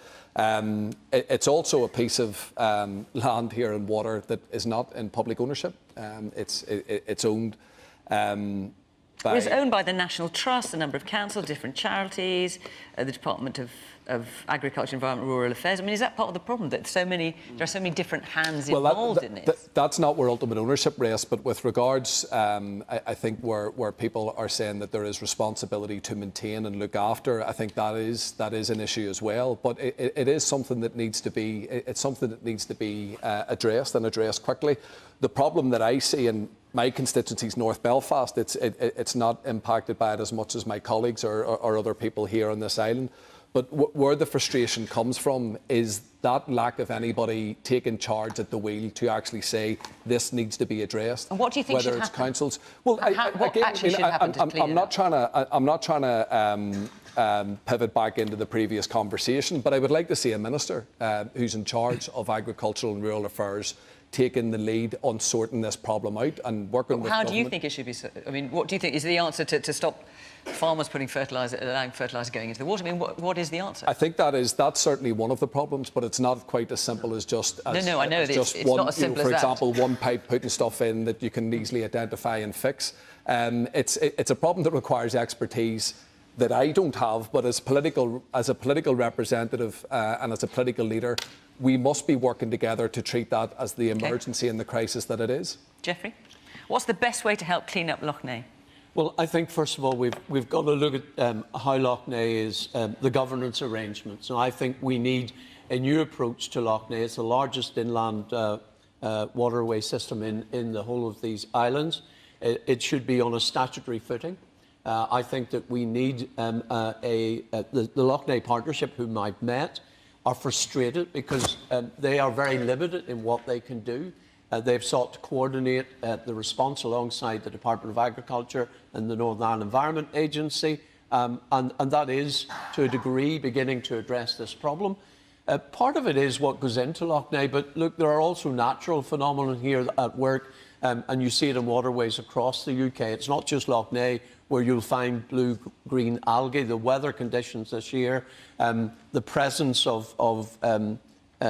G: It's also a piece of land here and water that is not in public ownership. It's owned
A: It's owned by the National Trust, a number of councils, different charities, the Department of Agriculture, Environment, Rural Affairs. I mean, is that part of the problem, that there are so many different hands involved in it?
G: That's not where ultimate ownership rests, but with regards, I think where people are saying that there is responsibility to maintain and look after, I think that is an issue as well. But it is something that needs to be, addressed and addressed quickly. The problem that I see in my constituency's North Belfast, it's not impacted by it as much as my colleagues or other people here on this island. But where the frustration comes from is that lack of anybody taking charge at the wheel to actually say this needs to be addressed.
A: And what do you think
G: whether
A: should
G: it's
A: happen?
G: councils. Well,
A: what actually should happen to clean it up?
G: I'm not trying to pivot back into the previous conversation, but I would like to see a minister who's in charge of agricultural and rural affairs taking the lead on sorting this problem out and working with
A: How
G: government.
A: do you think it should be? I mean, what do you think is the answer to stop farmers putting allowing fertiliser going into the water? I mean, what is the answer?
G: I think that's certainly one of the problems, but it's not quite as simple as just
A: I know it's
G: one,
A: not as simple as
G: for
A: that.
G: example, one pipe putting stuff in that you can easily identify and fix. It's a problem that requires expertise that I don't have, but as a political representative and as a political leader, we must be working together to treat that as the emergency and the crisis that it is.
A: Jeffrey, what's the best way to help clean up Lough Neagh?
H: Well, I think, first of all, we've got to look at how Lough Neagh is, the governance arrangements. And I think we need a new approach to Lough Neagh. It's the largest inland waterway system in the whole of these islands. It should be on a statutory footing. I think that we need the Lough Neagh Partnership, whom I've met, are frustrated because they are very limited in what they can do. They've sought to coordinate the response alongside the Department of Agriculture and the Northern Ireland Environment Agency, and that is, to a degree, beginning to address this problem. Part of it is what goes into Lough Neagh, but look, there are also natural phenomena here at work, and you see it in waterways across the UK. It's not just Lough Neagh where you'll find blue-green algae. The weather conditions this year, the presence of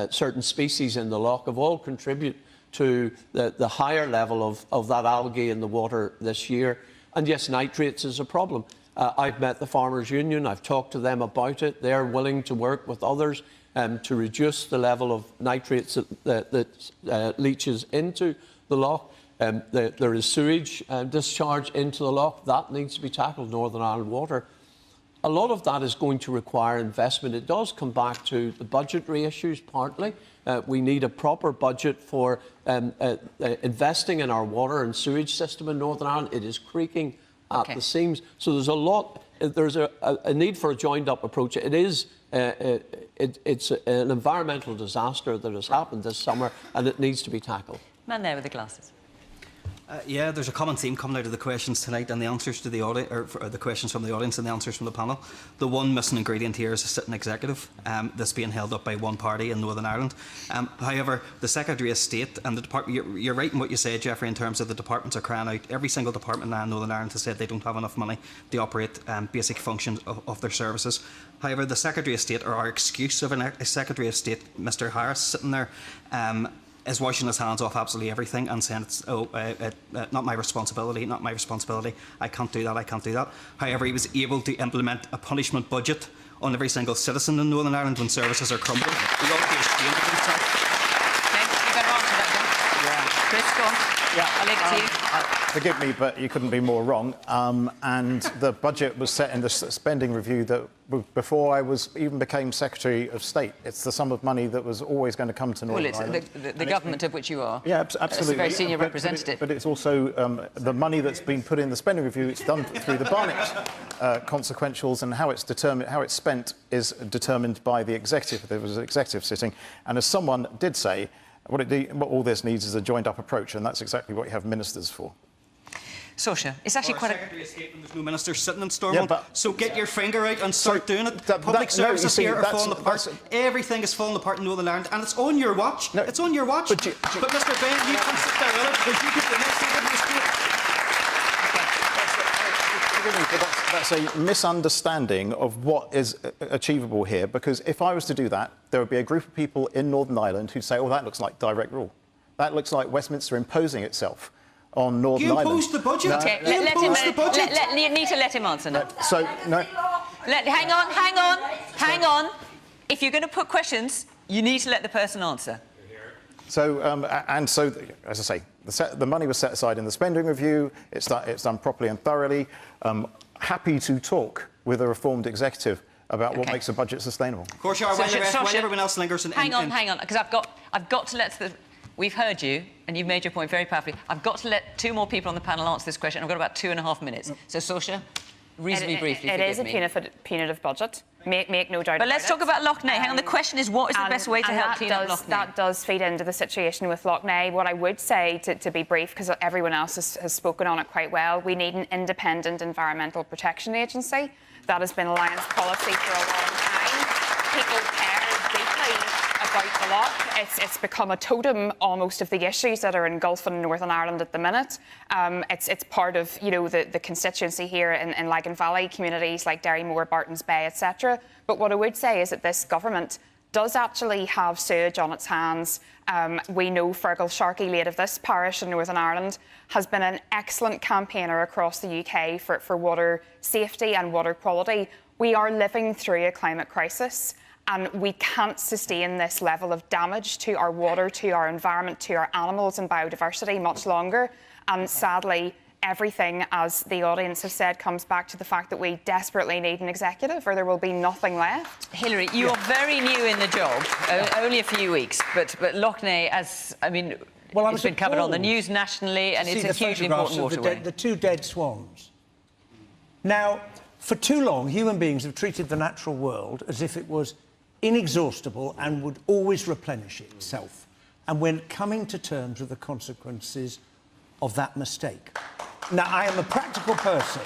H: certain species in the loch have all contributed to the higher level of that algae in the water this year. And yes, nitrates is a problem. I've met the Farmers Union, I've talked to them about it. They're willing to work with others to reduce the level of nitrates that leaches into the loch. There is sewage discharge into the loch. That needs to be tackled, Northern Ireland Water. A lot of that is going to require investment. It does come back to the budgetary issues partly. We need a proper budget for investing in our water and sewage system in Northern Ireland. It is creaking at the seams. So there's a lot. There's a need for a joined-up approach. It is. It's an environmental disaster that has happened this summer, and it needs to be tackled.
A: Man there with the glasses.
Q: Yeah, there's a common theme coming out of the questions tonight and the answers to the audience, or the questions from the audience and the answers from the panel. The one missing ingredient here is a sitting executive that's being held up by one party in Northern Ireland. However, the Secretary of State and the department, you're right in what you said, Jeffrey, in terms of the departments are crying out. Every single department now in Northern Ireland has said they don't have enough money to operate basic functions of their services. However, the Secretary of State, or our excuse of a Secretary of State, Mr Harris, sitting there, is washing his hands off absolutely everything and saying it's not my responsibility, not my responsibility, I can't do that. However, he was able to implement a punishment budget on every single citizen in Northern Ireland when services are crumbling. We ought to be ashamed of himself.
A: Chris, go on.
C: Yeah,
A: I'll leave it to you.
C: Forgive me, but you couldn't be more wrong. And the budget was set in the spending review that before I even became Secretary of State. It's the sum of money that was always going to come to Northern Ireland.
A: Well, it's the government of which you are.
C: Yeah, absolutely.
A: It's a very senior representative.
C: But it's also the money that's been put in the spending review. It's done through the Barnett consequentials, and how it's determined, how it's spent, is determined by the executive. There was an executive sitting, and as someone did say, what all this needs is a joined-up approach, and that's exactly what you have ministers for.
A: Saoirse, it's actually quite
Q: Secretary of State when there's no minister sitting in Stormont. Yeah, so get your finger out and start doing it. Public services here are falling apart. Everything is falling apart in Northern Ireland, and it's on your watch. No, it's on your watch. But Mr Benn, you can sit there early because you get the next Secretary of State.
C: But that's a misunderstanding of what is achievable here, because if I was to do that, there would be a group of people in Northern Ireland who'd say, oh, that looks like direct rule. That looks like Westminster imposing itself on Northern
J: You
C: Ireland.
J: opposed the budget.
A: Okay,
J: You opposed the budget.
A: you need to let him answer now.
C: No.
A: Hang on. If you're going to put questions, you need to let the person answer.
C: So, as I say, the money was set aside in the spending review. It's done properly and thoroughly. Happy to talk with a reformed executive about what makes a budget sustainable.
Q: Of course you are. When everyone else lingers in...
A: Hang on, because I've got to let the... We've heard you, and you've made your point very powerfully. I've got to let 2 more people on the panel answer this question. I've got about 2.5 minutes. So, Saoirse, reasonably briefly,
I: It is a punitive budget. Make no doubt about it.
A: But let's talk about Lough Neagh. Hang on, the question is, what is the best way to help clean up Lough Neagh?
I: That does feed into the situation with Lough Neagh. What I would say, to be brief, because everyone else has spoken on it quite well, we need an independent environmental protection agency. That has been Alliance policy for a long time. People care deeply about the Lough. It's become a totem almost of the issues that are engulfing Northern Ireland at the minute. It's part of the constituency here in Lagan Valley communities like Derrymore, Bartons Bay, etc. But what I would say is that this government does actually have sewage on its hands. We know Fergal Sharkey, late of this parish in Northern Ireland, has been an excellent campaigner across the UK for water safety and water quality. We are living through a climate crisis, and we can't sustain this level of damage to our water, to our environment, to our animals and biodiversity much longer. And sadly, everything, as the audience have said, comes back to the fact that we desperately need an executive, or there will be nothing left.
A: Hilary, you are very new in the job, only a few weeks, but Lough Neagh, it's been covered on the news nationally, and it's a hugely important waterway.
D: The 2 dead swans. Now, for too long, human beings have treated the natural world as if it was inexhaustible and would always replenish itself. And we're coming to terms with the consequences of that mistake. Now, I am a practical person.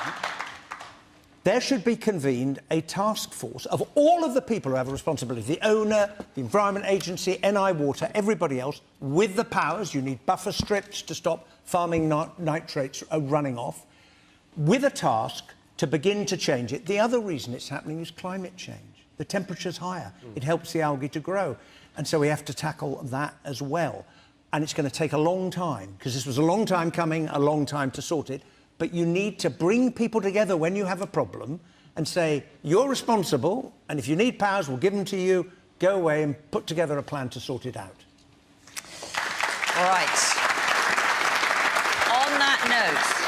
D: There should be convened a task force of all of the people who have a responsibility, the owner, the Environment Agency, NI Water, everybody else, with the powers. You need buffer strips to stop farming nitrates running off, with a task to begin to change it. The other reason it's happening is climate change. The temperature's higher. It helps the algae to grow. And so we have to tackle that as well. And it's going to take a long time, because this was a long time coming, a long time to sort it. But you need to bring people together when you have a problem and say, you're responsible, and if you need powers, we'll give them to you. Go away and put together a plan to sort it out.
A: All right. On that note,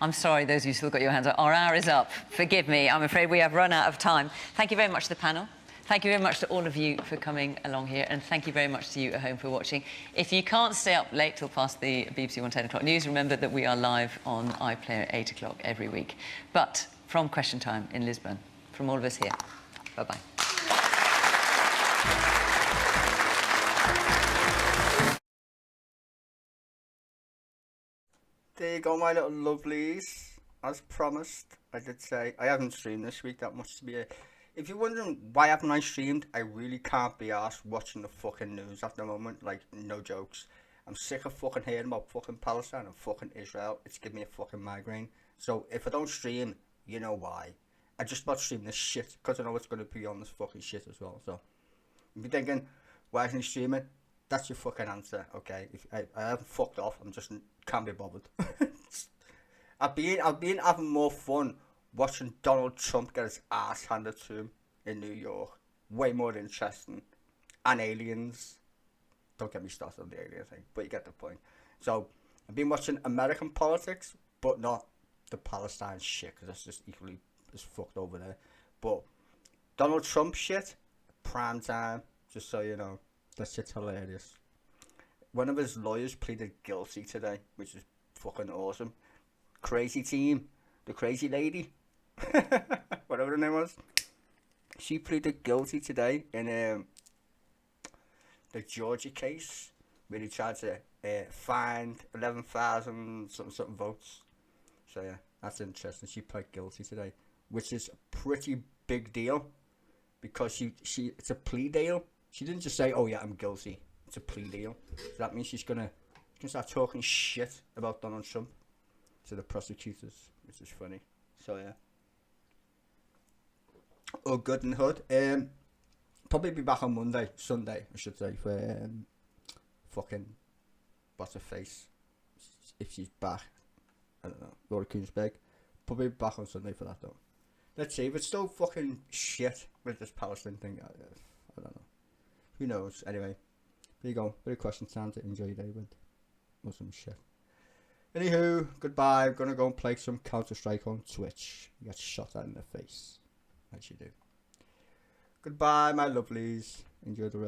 A: I'm sorry, those of you who still got your hands up. Our hour is up. Forgive me. I'm afraid we have run out of time. Thank you very much to the panel. Thank you very much to all of you for coming along here, and thank you very much to you at home for watching. If you can't stay up late till past the BBC One 10 o'clock news, remember that we are live on iPlayer at 8 o'clock every week. But from Question Time in Lisbon, from all of us here, bye-bye.
R: There you go, my little lovelies. As promised, I did say I haven't streamed this week. That must be it. If you're wondering why haven't I streamed, I really can't be arsed watching the fucking news at the moment. Like, no jokes. I'm sick of fucking hearing about fucking Palestine and fucking Israel. It's giving me a fucking migraine. So if I don't stream, you know why. I just about stream this shit because I know it's going to be on this fucking shit as well. So if you're thinking, why isn't he streaming? That's your fucking answer, okay? If I haven't fucked off, I'm just can't be bothered. I've been having more fun watching Donald Trump get his ass handed to him in New York. Way more interesting. And aliens. Don't get me started on the alien thing, but you get the point. So, I've been watching American politics, but not the Palestine shit, because that's just equally as fucked over there. But Donald Trump shit, prime time, just so you know. That shit's hilarious. One of his lawyers pleaded guilty today, which is fucking awesome. Crazy team, the crazy lady, whatever her name was, she pleaded guilty today in the Georgia case, where he tried to find 11,000 something votes. So yeah, that's interesting. She pled guilty today, which is a pretty big deal, because she it's a plea deal. She didn't just say, "Oh yeah, I'm guilty." It's a plea deal. So that means she's gonna start talking shit about Donald Trump to the prosecutors, which is funny. So yeah. Oh, good and hood. Probably be back on Sunday, I should say, for fucking what's her face. if she's back. I don't know. Laura Kuenssberg. Probably back on Sunday for that though. Let's see. If it's still fucking shit with this Palestine thing, I don't know. Who knows? Anyway, there you go. Bit of question time to enjoy your day with. Or some shit. Anywho, goodbye. I'm gonna go and play some Counter-Strike on Twitch. You get shot at in the face. As you do. Goodbye, my lovelies. Enjoy the rest.